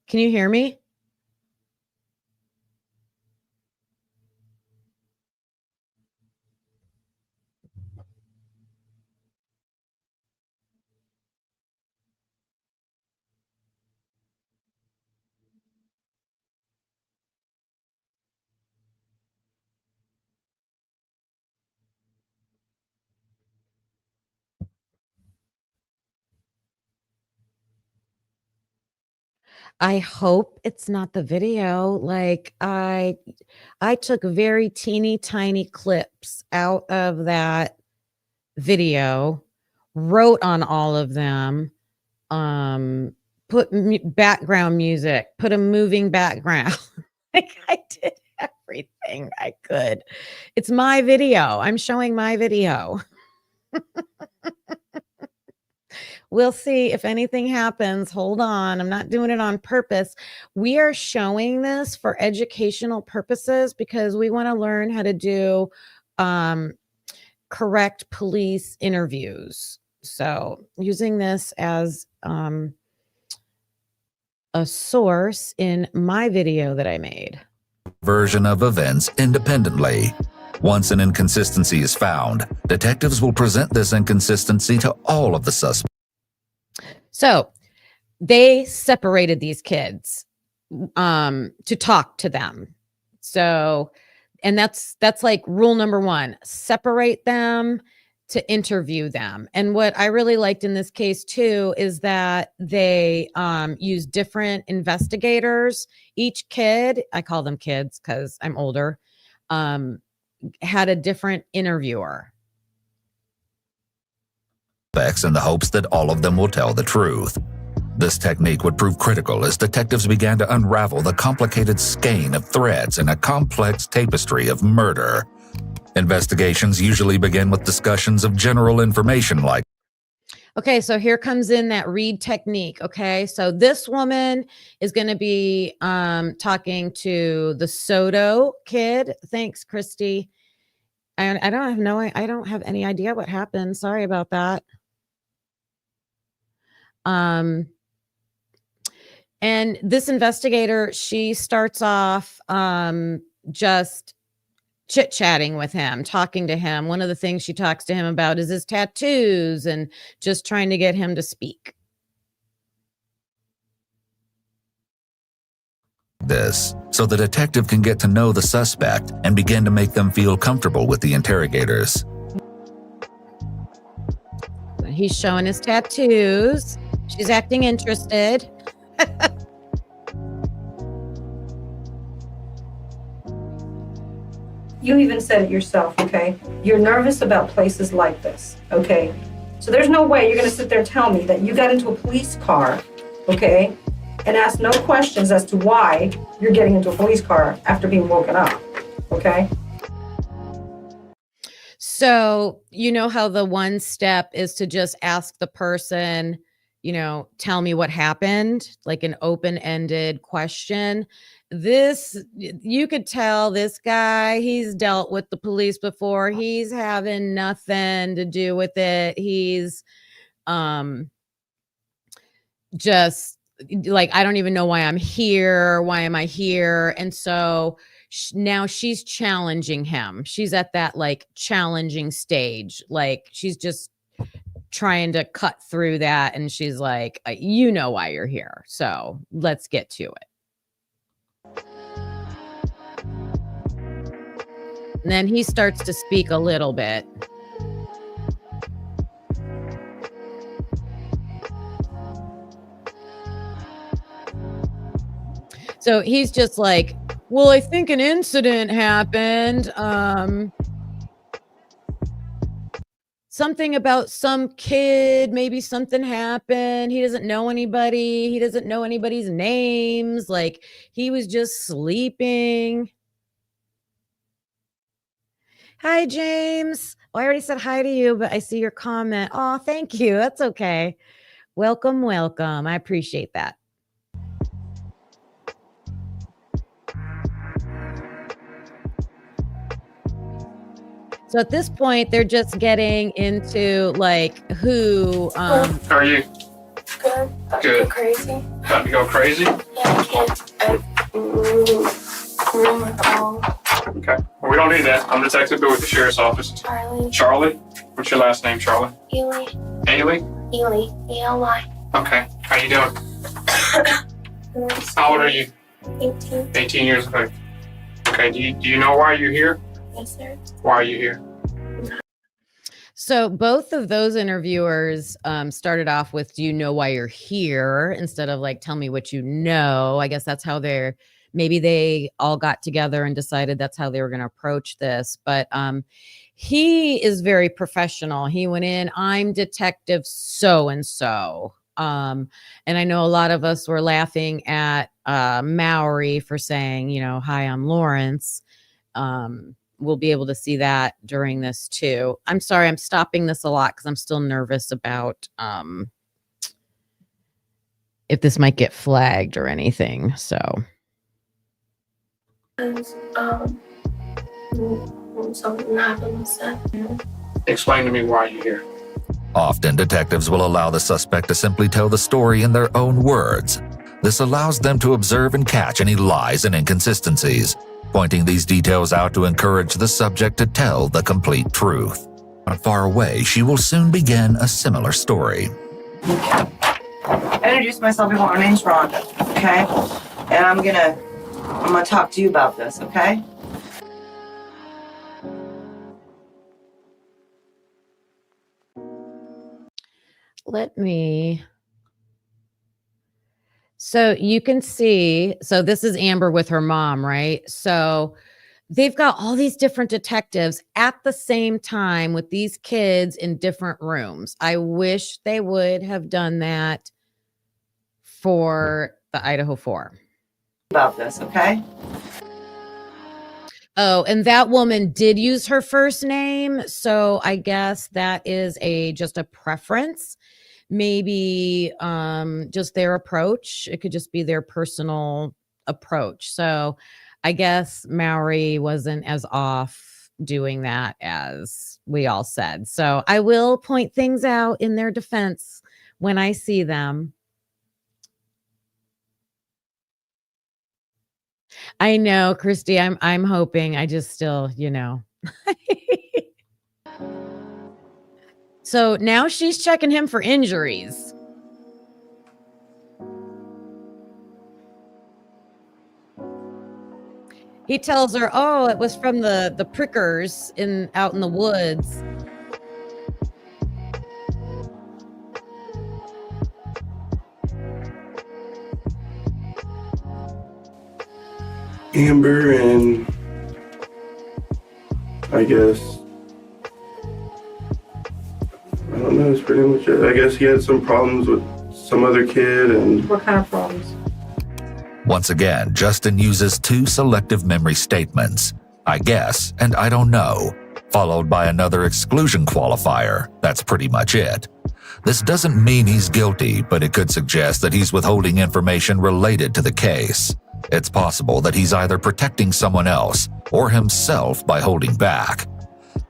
Can you hear me? I hope it's not the video. Like I took very teeny tiny clips out of that video, wrote on all of them, put background music, put a moving background. Like I did everything I could. It's my video. I'm showing my video. We'll see if anything happens. Hold on. I'm not doing it on purpose. We are showing this for educational purposes because we want to learn how to do correct police interviews. So using this as a source in my video that I made. version of events independently. Once an inconsistency is found, detectives will present this inconsistency to all of the suspects. So they separated these kids to talk to them. So, and that's like rule number one, separate them to interview them. And what I really liked in this case too is that they use different investigators. Each kid, I call them kids because I'm older, had a different interviewer. In the hopes that all of them will tell the truth. This technique would prove critical as detectives began to unravel the complicated skein of threads in a complex tapestry of murder. Investigations usually begin with discussions of general information like, okay, so here comes in that Reid technique. Okay, so this woman is going to be talking to the Soto kid. Thanks, Christy. And I don't have any idea what happened. Sorry about that. And this investigator, she starts off just chit-chatting with him, talking to him. One of the things she talks to him about is his tattoos and just trying to get him to speak. this, so the detective can get to know the suspect and begin to make them feel comfortable with the interrogators. He's showing his tattoos. She's acting interested. You even said it yourself, okay? You're nervous about places like this, okay? So there's no way you're gonna sit there and tell me that you got into a police car, okay? And ask no questions as to why you're getting into a police car after being woken up, okay? So, you know how the one step is to just ask the person, tell me what happened, like an open-ended question. You could tell this guy, he's dealt with the police before. He's having nothing to do with it. He's just like, I don't even know why I'm here. Why am I here? And so now she's challenging him. She's at that like challenging stage. Like she's just trying to cut through that. And she's like, you know why you're here. So let's get to it. And then he starts to speak a little bit. So he's just like, well, I think an incident happened. Something about some kid, maybe something happened. He doesn't know anybody. He doesn't know anybody's names. Like he was just sleeping. Hi, James. Well, I already said hi to you, but I see your comment. Oh, thank you. That's okay. Welcome, welcome. I appreciate that. So at this point, they're just getting into like who. How are you? Good. About to Good. go crazy. About to go crazy? Yeah, I can't. I recall Okay. Well, we don't need that. I'm Detective Bill with the Sheriff's Office. Charlie. Charlie? What's your last name, Charlie? Ely. Ailey? Ely. E-L-Y. Okay. How you doing? How old are you? 18. 18 years old. Okay. Do you know why you're here? Yes, sir. Why are you here? So both of those interviewers started off with, do you know why you're here? Instead of like, tell me what you know. I guess that's how maybe they all got together and decided that's how they were going to approach this. But he is very professional. He went in, I'm Detective so-and-so. And I know a lot of us were laughing at Maury for saying, hi, I'm Lawrence. We'll be able to see that during this too. I'm sorry, I'm stopping this a lot because I'm still nervous about if this might get flagged or anything. So Something happened with that. Explain to me why you're here. Often, detectives will allow the suspect to simply tell the story in their own words. This allows them to observe and catch any lies and inconsistencies, pointing these details out to encourage the subject to tell the complete truth. Not far away, she will soon begin a similar story. Introduce myself before. My name's Rhonda, okay? And I'm gonna talk to you about this, okay? So you can see, so this is Amber with her mom, right? So they've got all these different detectives at the same time with these kids in different rooms. I wish they would have done that for the Idaho4. About this, okay? Oh, and that woman did use her first name. So I guess that is just a preference. Maybe just their approach. It could just be their personal approach. So I guess Maury wasn't as off doing that as we all said. So I will point things out in their defense when I see them. I know, Christy, I'm hoping. I just still, So now she's checking him for injuries. He tells her, "Oh, it was from the prickers out in the woods." Amber and I guess I don't know, that's pretty much it. I guess he had some problems with some other kid and What kind of problems? Once again, Justin uses two selective memory statements, I guess and I don't know, followed by another exclusion qualifier. That's pretty much it. This doesn't mean he's guilty, but it could suggest that he's withholding information related to the case. It's possible that he's either protecting someone else or himself by holding back.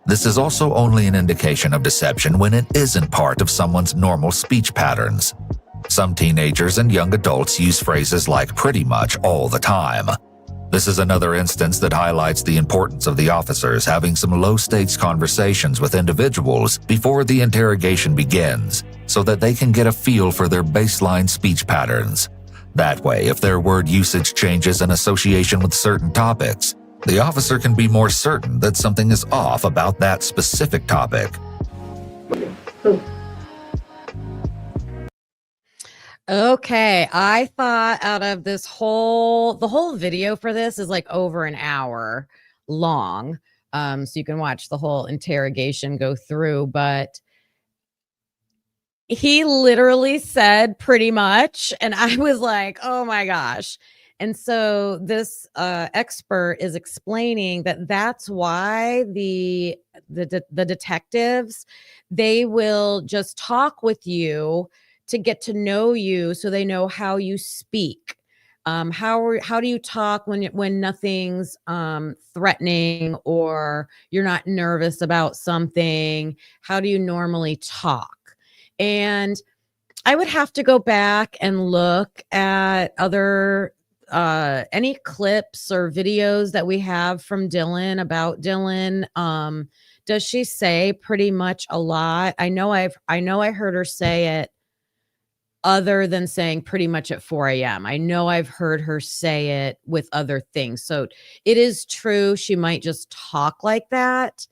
This is also only an indication of deception when it isn't part of someone's normal speech patterns. Some teenagers and young adults use phrases like pretty much all the time. This is another instance that highlights the importance of the officers having some low-stakes conversations with individuals before the interrogation begins, so that they can get a feel for their baseline speech patterns. That way, if their word usage changes in association with certain topics, the officer can be more certain that something is off about that specific topic. Okay, I thought out of the whole video for this is like over an hour long. So you can watch the whole interrogation go through, but he literally said pretty much, and I was like, oh my gosh. And so this expert is explaining that that's why the detectives, they will just talk with you to get to know you so they know how you speak. How do you talk when nothing's threatening or you're not nervous about something? How do you normally talk? And I would have to go back and look at other any clips or videos that we have from Dylan about Dylan. Does she say pretty much a lot? I know I heard her say it other than saying pretty much at 4 a.m. I know I've heard her say it with other things. So it is true. She might just talk like that.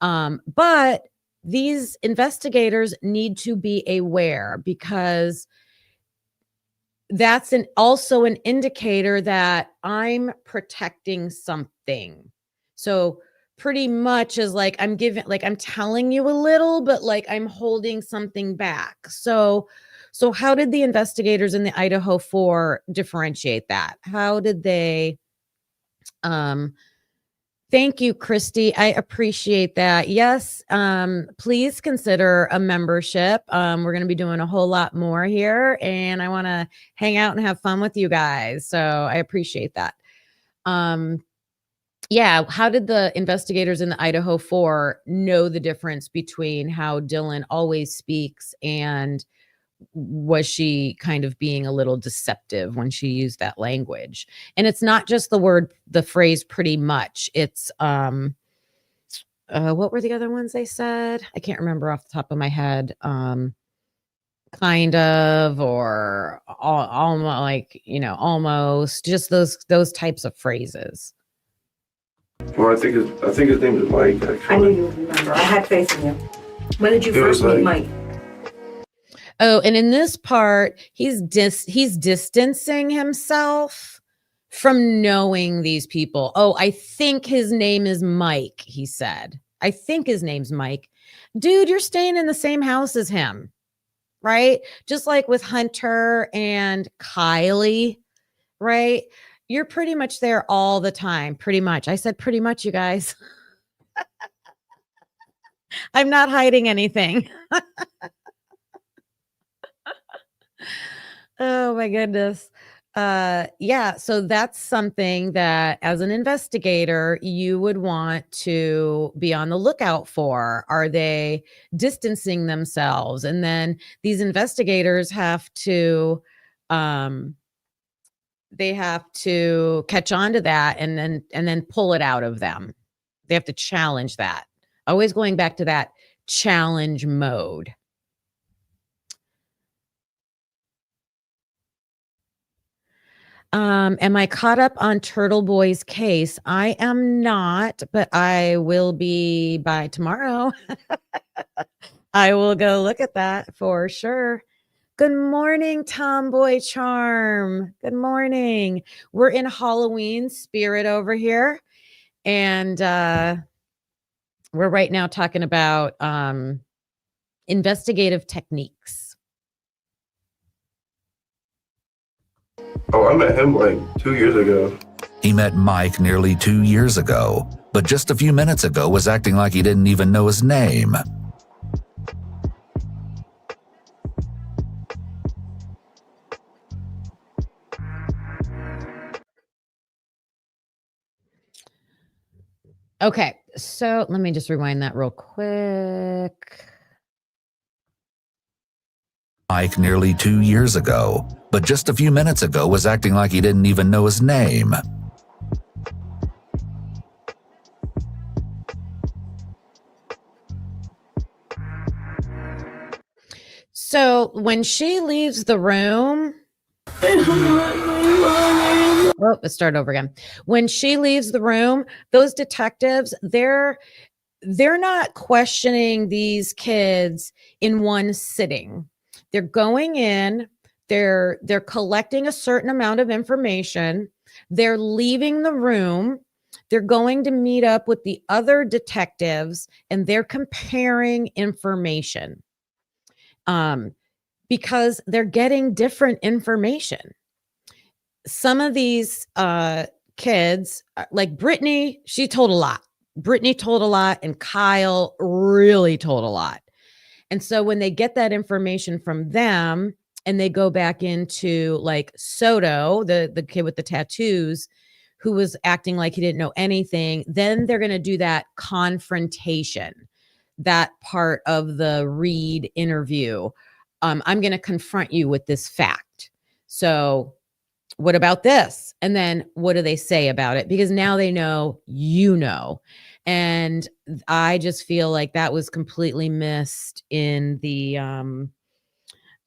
But these investigators need to be aware because that's also an indicator that I'm protecting something. So pretty much is like I'm telling you a little, but like I'm holding something back. So how did the investigators in the Idaho4 differentiate that? How did they Thank you, Christy. I appreciate that. Yes, please consider a membership. We're going to be doing a whole lot more here, and I want to hang out and have fun with you guys. So I appreciate that. Yeah, how did the investigators in the Idaho4 know the difference between how Dylan always speaks and was she kind of being a little deceptive when she used that language? And it's not just the phrase pretty much. It's what were the other ones they said? I can't remember off the top of my head. Kind of, or almost, like, almost, just those types of phrases. Well, I think his name is Mike, actually. I knew you would remember. I had faith in you. When did you first meet Mike? Oh, and in this part, he's distancing himself from knowing these people. Oh, I think his name is Mike, he said. I think his name's Mike. Dude, you're staying in the same house as him, right? Just like with Hunter and Kylie, right? You're pretty much there all the time, pretty much. I said pretty much, you guys. I'm not hiding anything. Oh my goodness. Yeah, so that's something that as an investigator, you would want to be on the lookout for. Are they distancing themselves? And then these investigators have to catch on to that and then pull it out of them. They have to challenge that. Always going back to that challenge mode. Am I caught up on Turtle Boy's case? I am not, but I will be by tomorrow. I will go look at that for sure. Good morning, Tomboy Charm. Good morning. We're in Halloween spirit over here. And we're right now talking about investigative techniques. Oh, I met him like 2 years ago. He met Mike nearly 2 years ago, but just a few minutes ago was acting like he didn't even know his name. Okay, so let me just rewind that real quick. Mike nearly 2 years ago, but just a few minutes ago was acting like he didn't even know his name. So when she leaves the room, let's start over again. When she leaves the room, those detectives, they're not questioning these kids in one sitting. They're going in, they're collecting a certain amount of information, they're leaving the room, they're going to meet up with the other detectives, and they're comparing information. Because they're getting different information. Some of these kids, like Brittany, she told a lot. Brittany told a lot, and Kyle really told a lot. And so when they get that information from them and they go back into like Soto, the kid with the tattoos, who was acting like he didn't know anything, then they're going to do that confrontation, that part of the Reid interview. I'm going to confront you with this fact. So what about this? And then what do they say about it? Because now they know, you know. And I just feel like that was completely missed in the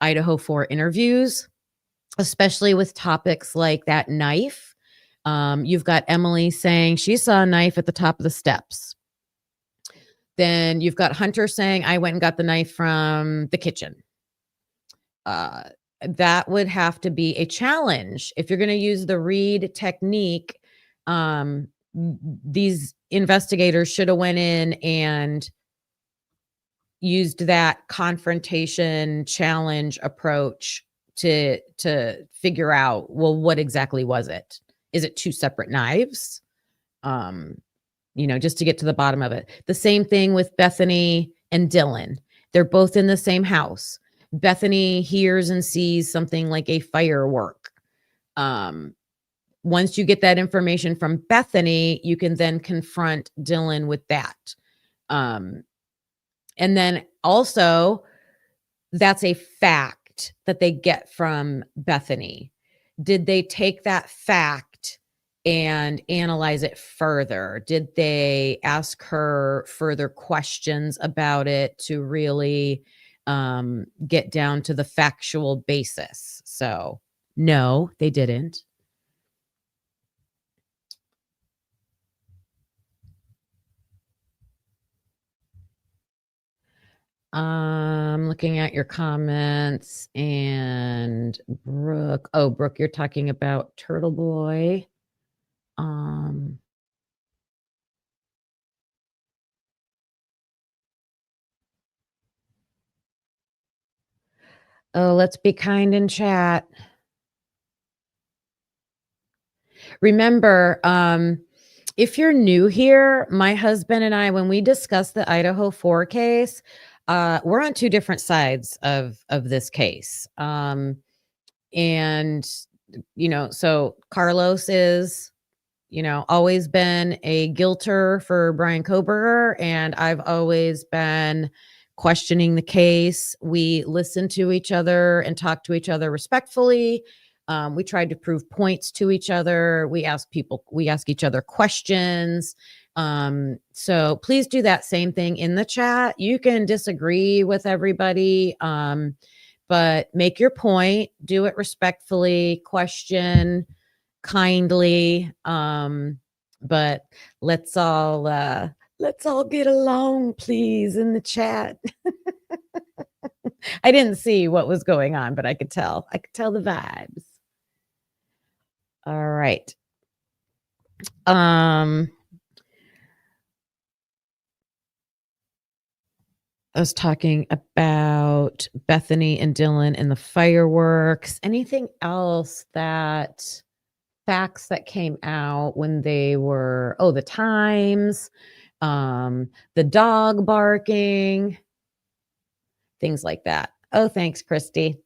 Idaho4 interviews, especially with topics like that knife. You've got Emily saying she saw a knife at the top of the steps. Then you've got Hunter saying, I went and got the knife from the kitchen. That would have to be a challenge. If you're going to use the Reid technique, these investigators should have went in and used that confrontation challenge approach to figure out, well, what exactly was it? Is it two separate knives? Just to get to the bottom of it. The same thing with Bethany and Dylan. They're both in the same house. Bethany hears and sees something like a firework. Once you get that information from Bethany, you can then confront Dylan with that. And then also, that's a fact that they get from Bethany. Did they take that fact and analyze it further? Did they ask her further questions about it to really get down to the factual basis? So no, they didn't. Looking at your comments, and Brooke. Oh, Brooke, you're talking about Turtle Boy. Oh, let's be kind in chat. Remember, if you're new here, my husband and I, when we discuss the Idaho4 case, we're on two different sides of this case. And, so Carlos is, always been a guilter for Brian Koberger, and I've always been questioning the case. We listen to each other and talk to each other respectfully. We tried to prove points to each other. We ask each other questions. So please do that same thing in the chat. You can disagree with everybody, but make your point, do it respectfully, question kindly. But let's all get along, please, in the chat. I didn't see what was going on, but I could tell the vibes. All right. I was talking about Bethany and Dylan and the fireworks. Anything else facts that came out when they were, the times, the dog barking, things like that. Oh, thanks, Christy.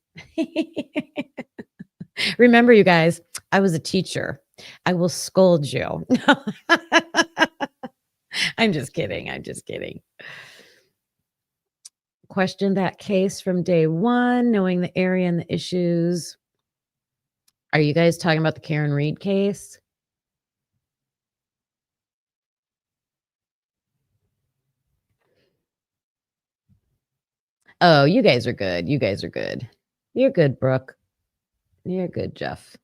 Remember, you guys, I was a teacher. I will scold you. I'm just kidding. Questioned that case from day one, knowing the area and the issues. Are you guys talking about the Karen Reid case? Oh, you guys are good. You're good, Brooke. You're good, Jeff.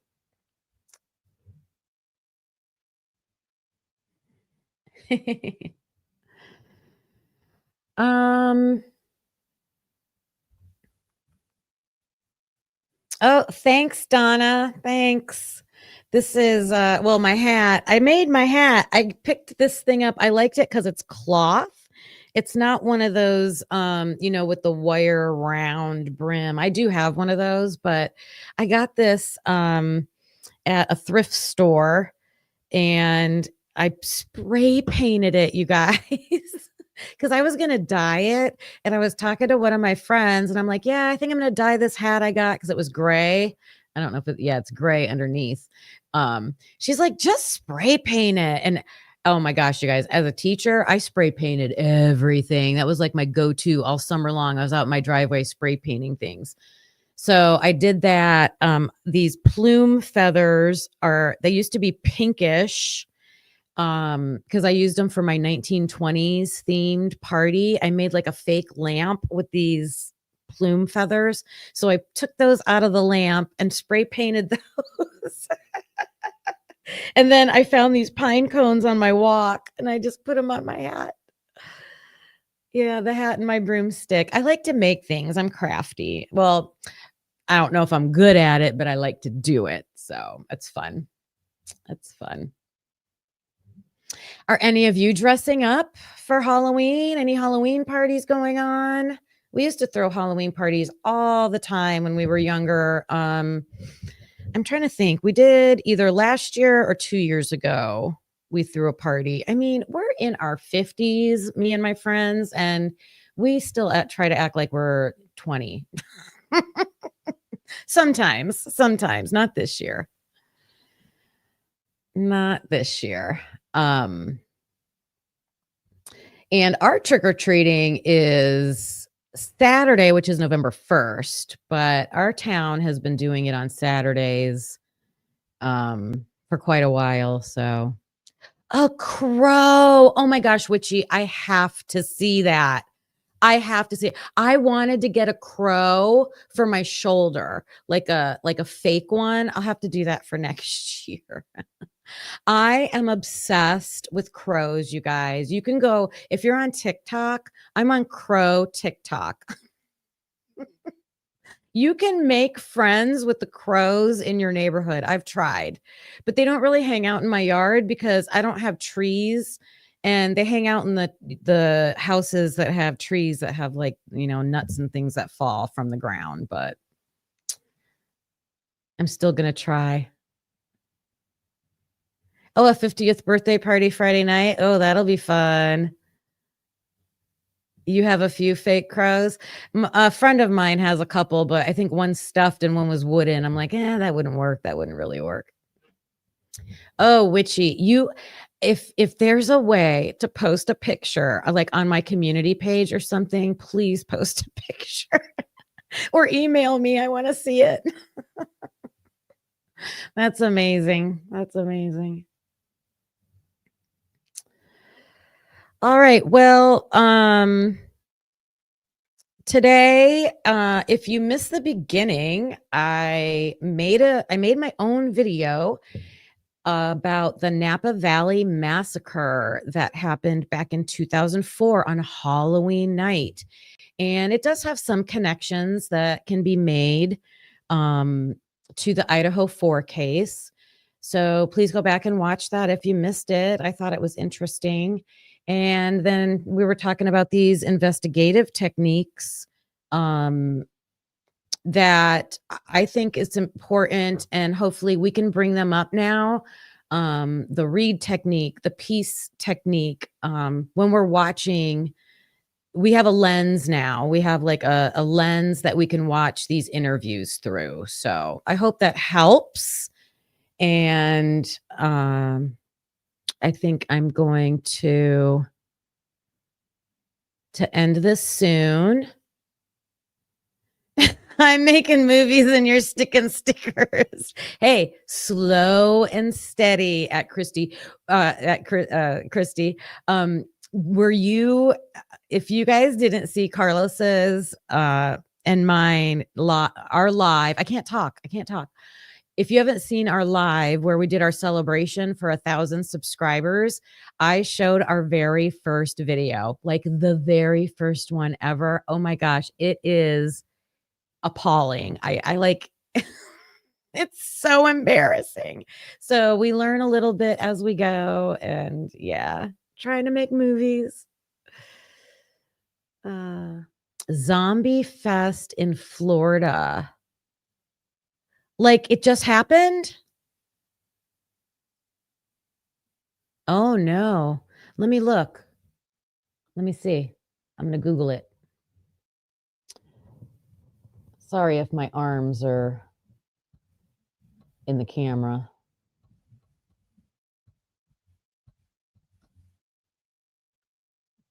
Oh, thanks, Donna. Thanks. This is my hat. I made my hat. I picked this thing up. I liked it because it's cloth. It's not one of those with the wire round brim. I do have one of those, but I got this at a thrift store, and I spray painted it, you guys. because I was going to dye it. And I was talking to one of my friends and I'm like, yeah, I think I'm going to dye this hat I got because it was gray. I don't know if it's gray underneath. She's like, just spray paint it. And oh my gosh, you guys, as a teacher, I spray painted everything. That was like my go-to all summer long. I was out in my driveway spray painting things. So I did that. These plume feathers they used to be pinkish because I used them for my 1920s themed party. I made like a fake lamp with these plume feathers. So I took those out of the lamp and spray painted those. And then I found these pine cones on my walk and I just put them on my hat. Yeah, the hat and my broomstick. I like to make things. I'm crafty. Well, I don't know if I'm good at it, but I like to do it. So it's fun. It's fun. Are any of you dressing up for Halloween? Any Halloween parties going on? We used to throw Halloween parties all the time when we were younger. I'm trying to think. We did either last year or 2 years ago. We threw a party. I mean, we're in our 50s, me and my friends, and we still try to act like we're 20. Sometimes, not this year. Not this year. And our trick-or-treating is Saturday, which is November 1st, but our town has been doing it on Saturdays for quite a while. So a crow. Oh my gosh, Witchy, I have to see that. I have to see it. I wanted to get a crow for my shoulder, like a fake one. I'll have to do that for next year. I am obsessed with crows, you guys. You can go, if you're on TikTok, I'm on crow TikTok. You can make friends with the crows in your neighborhood. I've tried, but they don't really hang out in my yard because I don't have trees, and they hang out in the houses that have trees that have like, nuts and things that fall from the ground, but I'm still going to try. Oh, a 50th birthday party Friday night. Oh, that'll be fun. You have a few fake crows. A friend of mine has a couple, but I think one's stuffed and one was wooden. I'm like, that wouldn't work. That wouldn't really work. Oh, Witchy, if there's a way to post a picture, like on my community page or something, please post a picture or email me. I want to see it. That's amazing. That's amazing. All right. Well, today, if you missed the beginning, I made my own video about the Napa Valley massacre that happened back in 2004 on Halloween night. And it does have some connections that can be made to the Idaho4 case. So please go back and watch that if you missed it. I thought it was interesting. And then we were talking about these investigative techniques that I think is important, and hopefully we can bring them up now. The Reid technique, the peace technique, when we're watching, we have a lens now. We have like a lens that we can watch these interviews through. So I hope that helps. And I think I'm going to end this soon. I'm making movies and you're sticking stickers. Hey, slow and steady at Christy. Christy, were you? If you guys didn't see Carlos's and mine, our live, I can't talk. If you haven't seen our live where we did our celebration for 1,000 subscribers, I showed our very first video, like the very first one ever. Oh my gosh, it is appalling. I like it's so embarrassing. So we learn a little bit as we go, and trying to make movies. Zombie Fest in Florida. Like it just happened? Oh no. Let me look. Let me see. I'm going to Google it. Sorry if my arms are in the camera.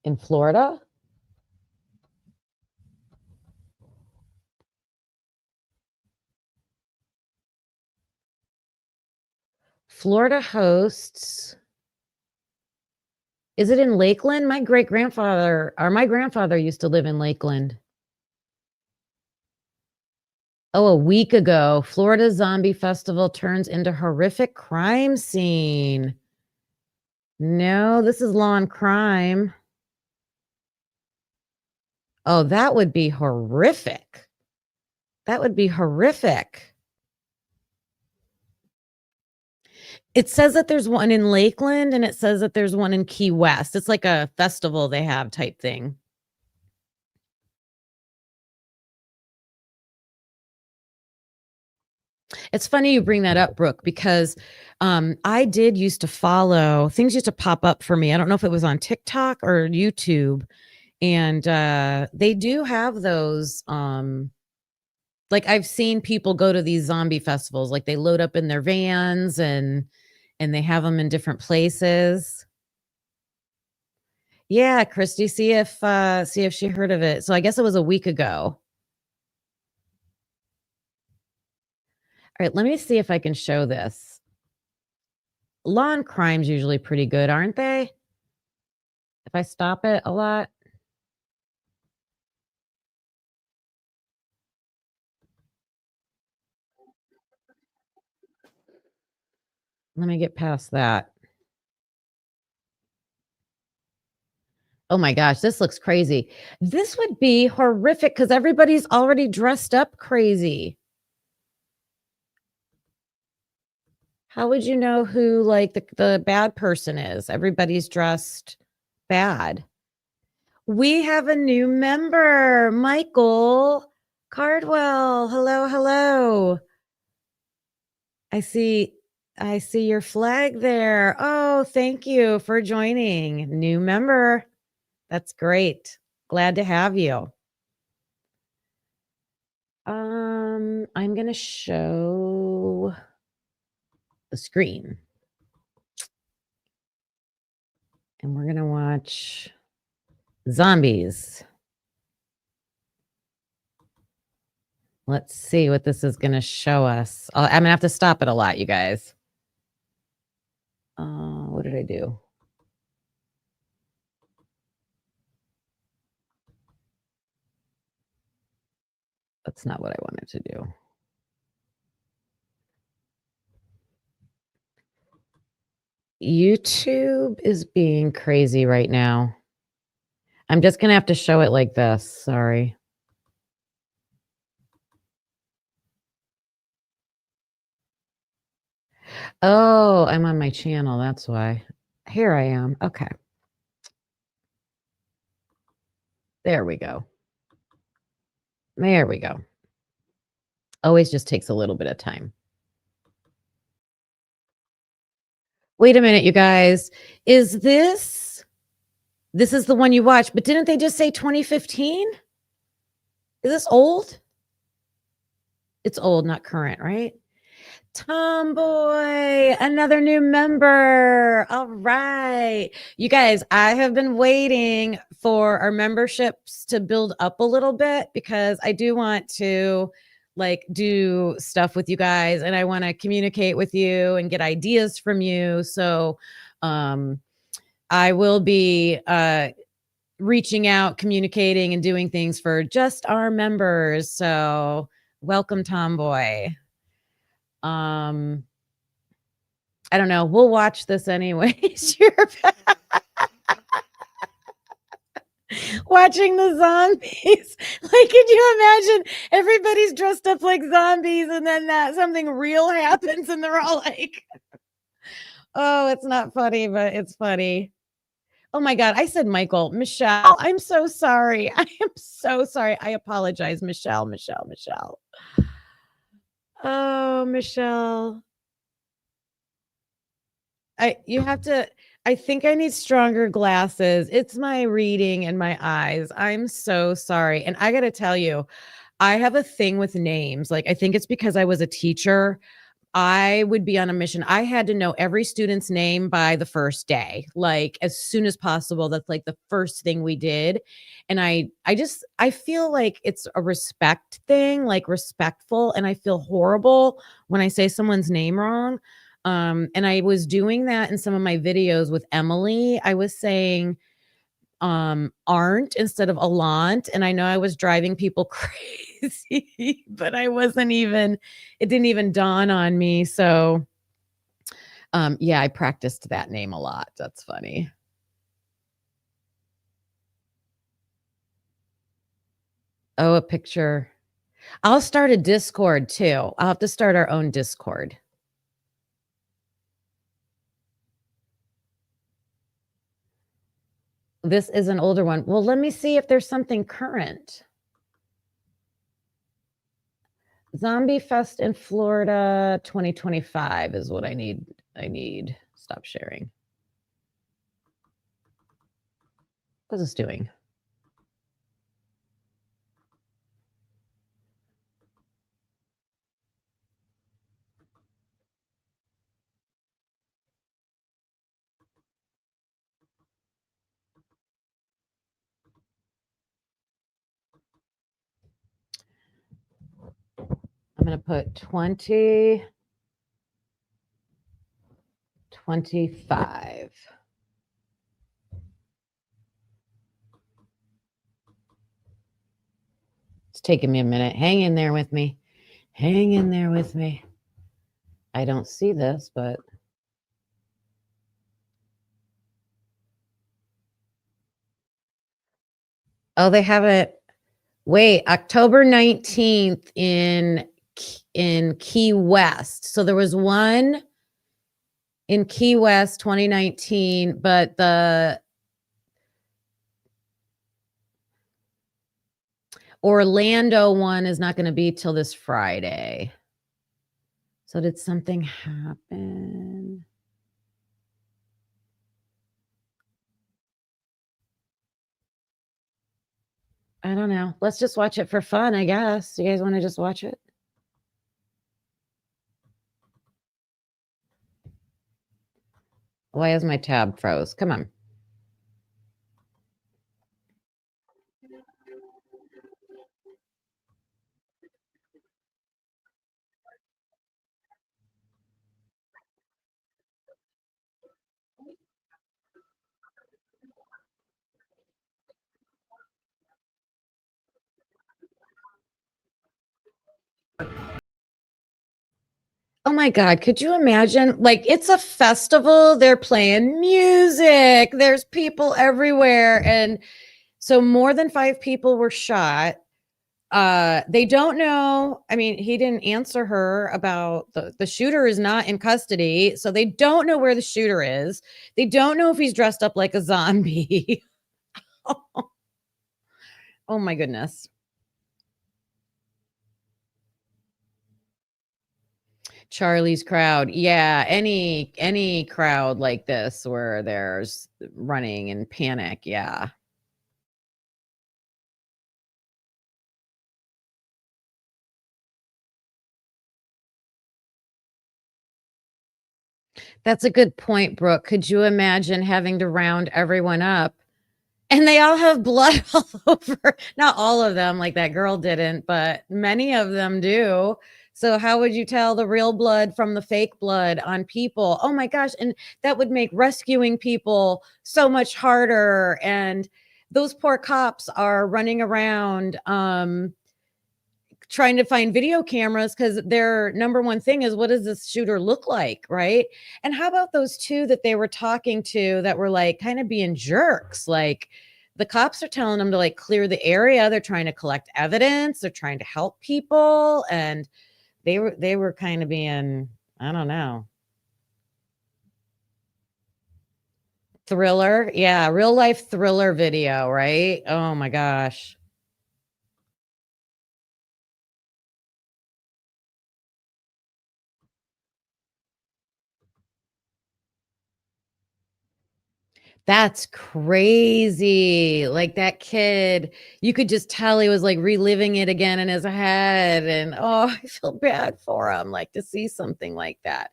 In Florida? Florida hosts. Is it in Lakeland? My great-grandfather or my grandfather used to live in Lakeland. Oh, a week ago, Florida Zombie Festival turns into horrific crime scene. No, this is Law and Crime. Oh, that would be horrific. That would be horrific. It says that there's one in Lakeland and it says that there's one in Key West. It's like a festival they have type thing. It's funny you bring that up, Brooke, because I did used to follow, things used to pop up for me. I don't know if it was on TikTok or YouTube. And they do have those, like I've seen people go to these zombie festivals, like they load up in their vans and they have them in different places. Yeah, Christy, see if she heard of it. So I guess it was a week ago. All right, let me see if I can show this. Law and Crime's usually pretty good, aren't they? If I stop it a lot. Let me get past that. Oh my gosh, this looks crazy. This would be horrific because everybody's already dressed up crazy. How would you know who like the bad person is? Everybody's dressed bad. We have a new member, Michael Cardwell. Hello, hello. I see your flag there. Oh, thank you for joining. New member. That's great. Glad to have you. I'm going to show the screen. And we're going to watch zombies. Let's see what this is going to show us. I'm going to have to stop it a lot, you guys. What did I do? That's not what I wanted to do. YouTube is being crazy right now. I'm just going to have to show it like this. Sorry. Oh, I'm on my channel. That's why. Here I am. Okay. There we go. There we go. Always just takes a little bit of time. Wait a minute, you guys. Is this is the one you watched, but didn't they just say 2015? Is this old? It's old, not current, right? Tomboy, another new member. All right. You guys, I have been waiting for our memberships to build up a little bit because I do want to like do stuff with you guys and I want to communicate with you and get ideas from you. So I will be reaching out, communicating and doing things for just our members. So welcome, Tomboy. I don't know. We'll watch this anyways. Watching the zombies. Like, could you imagine everybody's dressed up like zombies and then something real happens and they're all like, oh, it's not funny, but it's funny. Oh my God. I said Michael. Michelle. I'm so sorry. I am so sorry. I apologize, Michelle. Oh, Michelle. You have to. I think I need stronger glasses. It's my reading and my eyes. I'm so sorry. And I got to tell you, I have a thing with names. Like, I think it's because I was a teacher. I would be on a mission. I had to know every student's name by the first day, like as soon as possible. That's like the first thing we did. And I feel like it's a respect thing, like respectful. And I feel horrible when I say someone's name wrong. And I was doing that in some of my videos with Emily. I was saying aren't instead of Alant. And I know I was driving people crazy, but it didn't even dawn on me. So yeah, I practiced that name a lot. That's funny. Oh, a picture. I'll start a Discord too. I'll have to start our own Discord. This is an older one. Well, let me see if there's something current. Zombie Fest in Florida 2025 is what I need. Stop sharing. What is this doing? I'm going to put 2025. It's taking me a minute. Hang in there with me. Hang in there with me. I don't see this, but oh, they have it. Wait, October 19th in Key West. So there was one in Key West 2019, but the Orlando one is not going to be till this Friday. So did something happen? I don't know. Let's just watch it for fun, I guess. You guys want to just watch it? Why is my tab froze? Come on. Oh my God, could you imagine? Like, it's a festival, they're playing music, there's people everywhere. And so more than 5 people were shot. They don't know. I mean, he didn't answer her about the shooter is not in custody. So they don't know where the shooter is. They don't know if he's dressed up like a zombie. Oh my goodness. Charlie's crowd. Yeah, any crowd like this where there's running and panic. Yeah. That's a good point, Brooke. Could you imagine having to round everyone up? And they all have blood all over. Not all of them, like that girl didn't, but many of them do. So how would you tell the real blood from the fake blood on people? Oh my gosh. And that would make rescuing people so much harder. And those poor cops are running around trying to find video cameras because their number one thing is, what does this shooter look like, right? And how about those two that they were talking to that were like kind of being jerks? Like, the cops are telling them to like clear the area. They're trying to collect evidence. They're trying to help people, and they were kind of being, I don't know. Thriller, yeah, real life thriller video, right? Oh my gosh. That's crazy. Like that kid, you could just tell he was like reliving it again in his head. And oh, I feel bad for him, like to see something like that.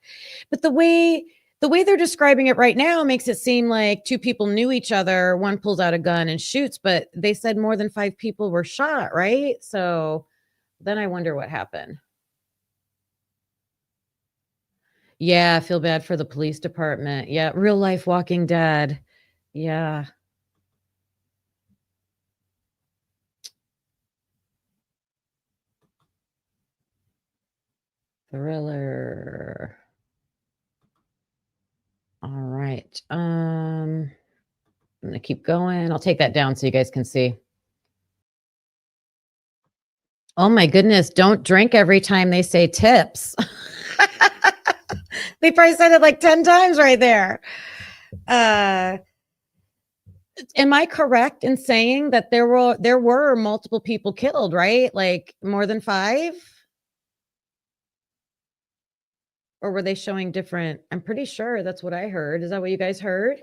But the way they're describing it right now makes it seem like two people knew each other. One pulls out a gun and shoots, but they said more than 5 people were shot, right? So then I wonder what happened. Yeah, I feel bad for the police department. Yeah, real life Walking Dead. Yeah. Thriller. All right. I'm gonna keep going. I'll take that down so you guys can see. Oh my goodness, don't drink every time they say tips. They probably said it like 10 times right there. Am I correct in saying that there were multiple people killed, right? Like more than 5? Or were they showing different? I'm pretty sure that's what I heard. Is that what you guys heard?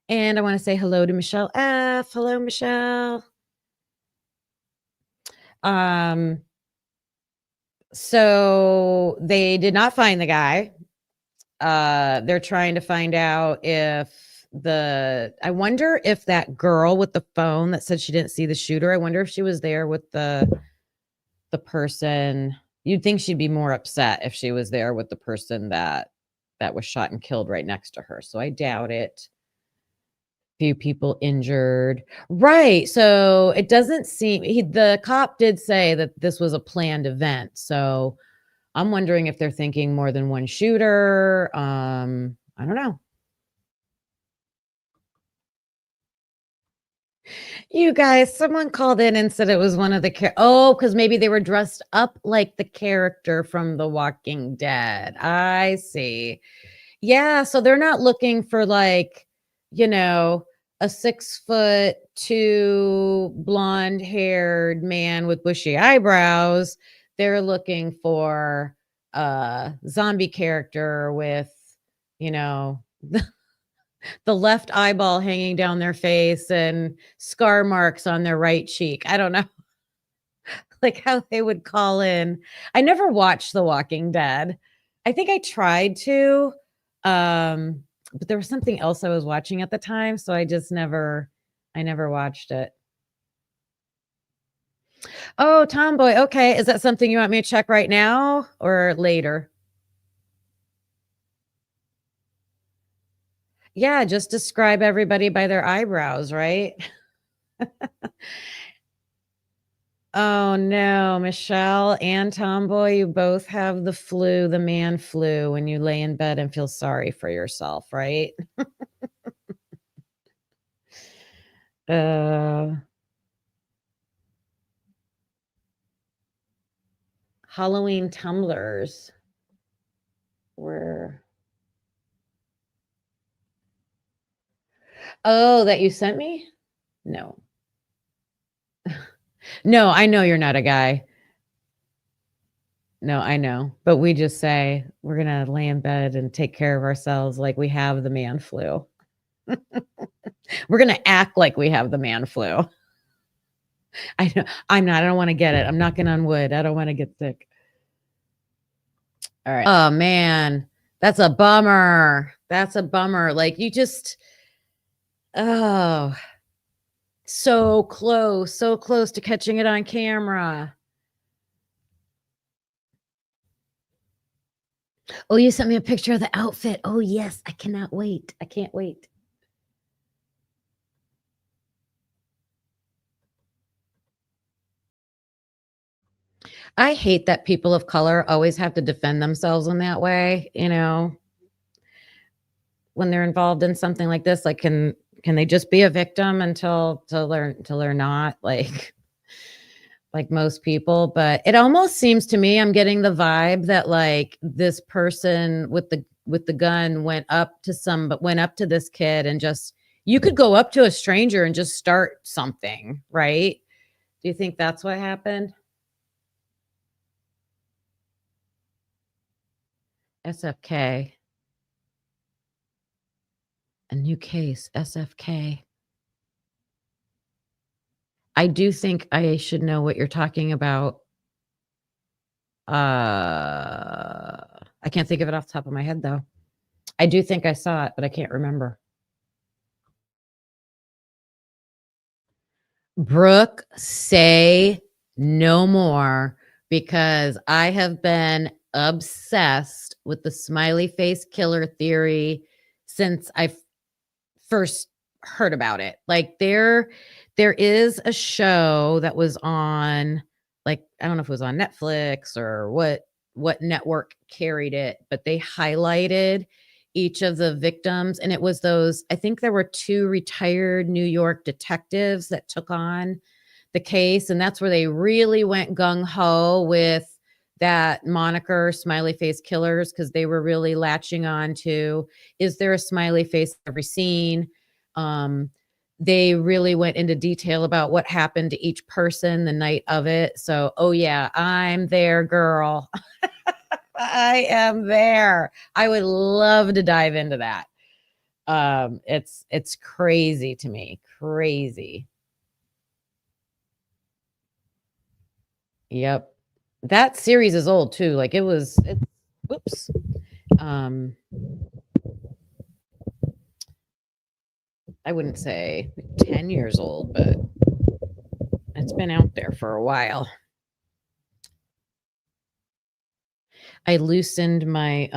And I want to say hello to Michelle F. Hello, Michelle. So they did not find the guy. They're trying to find out if I wonder if that girl with the phone that said she didn't see the shooter, I wonder if she was there with the person. You'd think she'd be more upset if she was there with the person that was shot and killed right next to her. So I doubt it. Few people injured. Right. So it doesn't seem the cop did say that this was a planned event. So I'm wondering if they're thinking more than one shooter. I don't know. You guys, someone called in and said it was one of the because maybe they were dressed up like the character from The Walking Dead. I see. Yeah, so they're not looking for like, a 6'2" blonde-haired man with bushy eyebrows. They're looking for a zombie character with, the left eyeball hanging down their face and scar marks on their right cheek. I don't know, like how they would call in. I never watched The Walking Dead. I think I tried to, but there was something else I was watching at the time, so I never watched it. Oh, Tomboy. Okay. Is that something you want me to check right now or later? Yeah, just describe everybody by their eyebrows, right? Oh no, Michelle and Tomboy, you both have the flu, the man flu, when you lay in bed and feel sorry for yourself, right? Halloween tumblers. Where? Oh, that you sent me? No. No, I know you're not a guy. No, I know. But we just say we're going to lay in bed and take care of ourselves like we have the man flu. We're going to act like we have the man flu. I know. I'm not. I don't want to get it. I'm knocking on wood. I don't want to get sick. All right. Oh, man. That's a bummer. That's a bummer. Like you just, oh, so close to catching it on camera. Oh, you sent me a picture of the outfit. Oh, yes. I cannot wait. I can't wait. I hate that people of color always have to defend themselves in that way, when they're involved in something like this. Like, can they just be a victim until they're not like most people? But it almost seems to me, I'm getting the vibe that like this person with the gun went up to this kid and just, you could go up to a stranger and just start something, right? Do you think that's what happened? SFK. A new case, SFK. I do think I should know what you're talking about. I can't think of it off the top of my head, though. I do think I saw it, but I can't remember. Brooke, say no more, because I have been obsessed with the smiley face killer theory since I first heard about it. Like there is a show that was on, like, I don't know if it was on Netflix or what network carried it, but they highlighted each of the victims, and it was those, I think there were 2 retired New York detectives that took on the case, and that's where they really went gung ho with that moniker smiley face killers, because they were really latching on to, is there a smiley face every scene? They really went into detail about what happened to each person the night of it. So, oh yeah, I'm there, girl. I am there. I would love to dive into that. It's crazy to me. Crazy. Yep. That series is old too. Like it's whoops. Um I wouldn't say 10 years old, but it's been out there for a while. I loosened my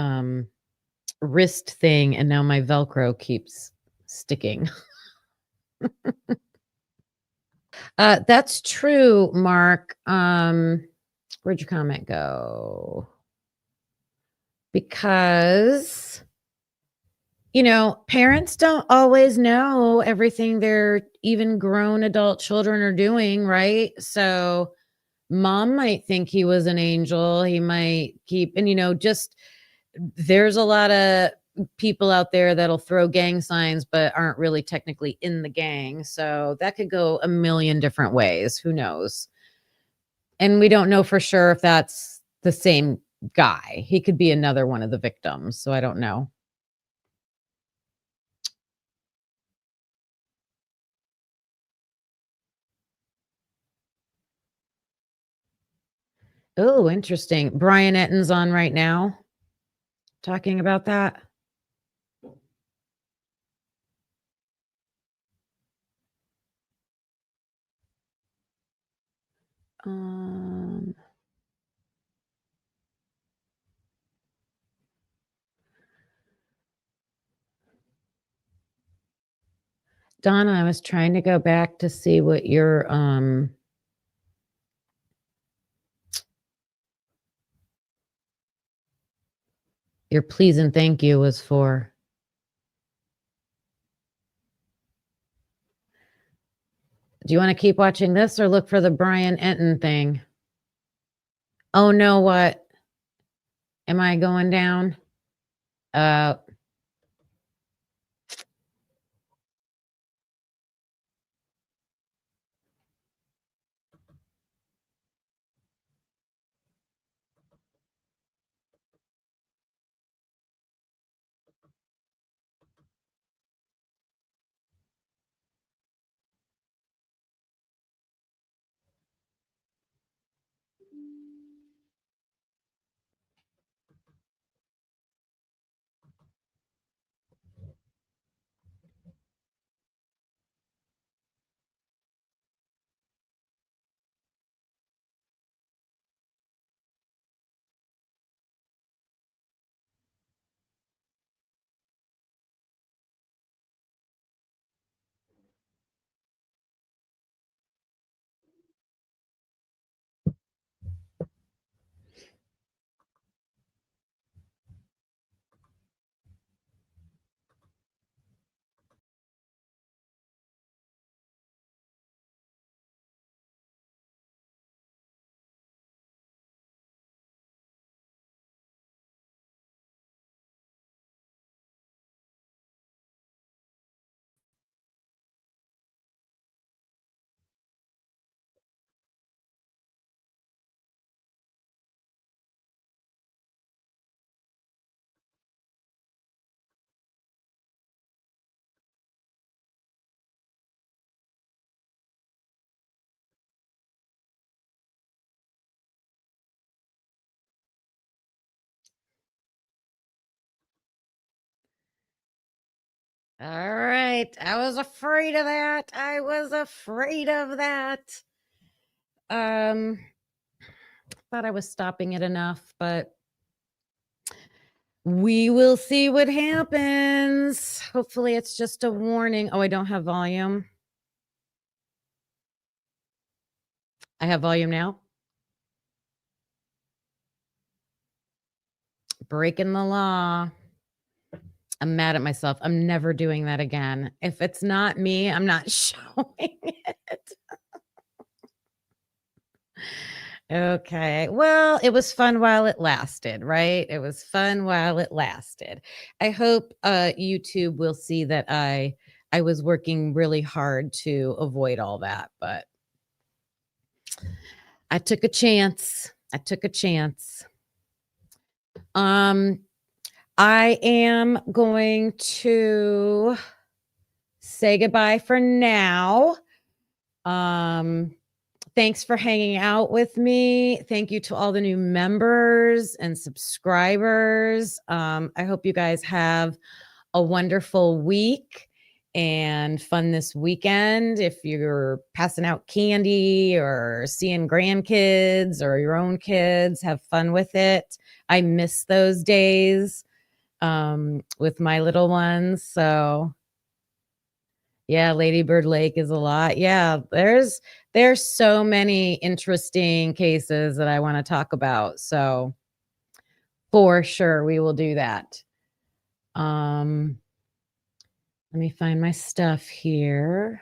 wrist thing and now my Velcro keeps sticking. That's true, Mark. Where'd your comment go? Because, parents don't always know everything their even grown adult children are doing, right? So mom might think he was an angel. He might keep, and just there's a lot of people out there that'll throw gang signs but aren't really technically in the gang. So that could go a million different ways. Who knows? And we don't know for sure if that's the same guy. He could be another one of the victims. So I don't know. Oh, interesting. Brian Etton's on right now talking about that. Um, Donna, I was trying to go back to see what your please and thank you was for. Do you want to keep watching this or look for the Brian Enton thing? Oh no, what? Am I going down? All right. I was afraid of that. I was afraid of that. Thought I was stopping it enough, but we will see what happens. Hopefully it's just a warning. Oh, I don't have volume. I have volume now. Breaking the law. I'm mad at myself. I'm never doing that again. If it's not me, I'm not showing it. Okay. Well, it was fun while it lasted, right? It was fun while it lasted. I hope YouTube will see that I was working really hard to avoid all that, but I took a chance. I took a chance. I am going to say goodbye for now. Thanks for hanging out with me. Thank you to all the new members and subscribers. I hope you guys have a wonderful week and fun this weekend. If you're passing out candy or seeing grandkids or your own kids, have fun with it. I miss those days with my little ones. So yeah, Lady Bird Lake is a lot. Yeah, there's so many interesting cases that I want to talk about. So for sure we will do that. Let me find my stuff here.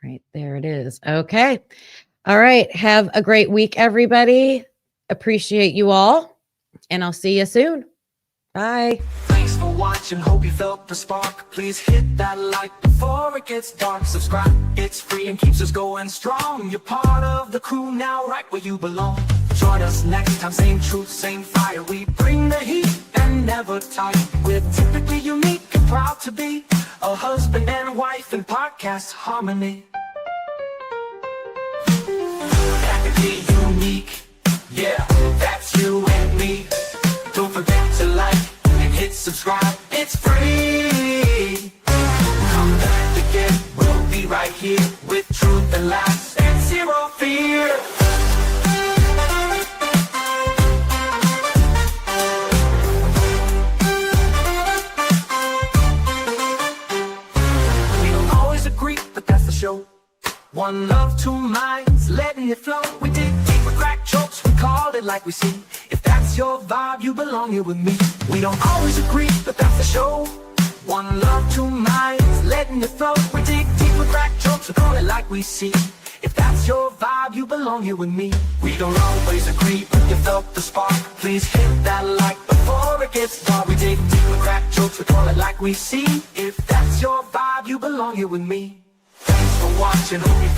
Right there it is. Okay. All right. Have a great week, everybody. Appreciate you all, and I'll see you soon. Bye. Thanks for watching, hope you felt the spark. Please hit that like before it gets dark. Subscribe, it's free and keeps us going strong. You're part of the crew now, right where you belong. Join us next time, same truth, same fire. We bring the heat and never tire. We're typically unique and proud to be a husband and wife in podcast harmony. Practically unique, yeah, that's you and me. Don't forget to like and hit subscribe, it's free. Come back again, we'll be right here with truth and laughs and zero fear. We don't always agree, but that's the show. One love, two minds, letting it flow. We dig deep, we crack jokes, we call it like we see. If that's your vibe, you belong here with me. We don't always agree, but that's the show. One love, two minds, letting it flow. We dig deep, we crack jokes, we call it like we see. If that's your vibe, you belong here with me. We don't always agree, but you felt the spark. Please hit that like before it gets dark. We dig deep, we crack jokes, we call it like we see. If that's your vibe, you belong here with me. Thanks for watching, hope you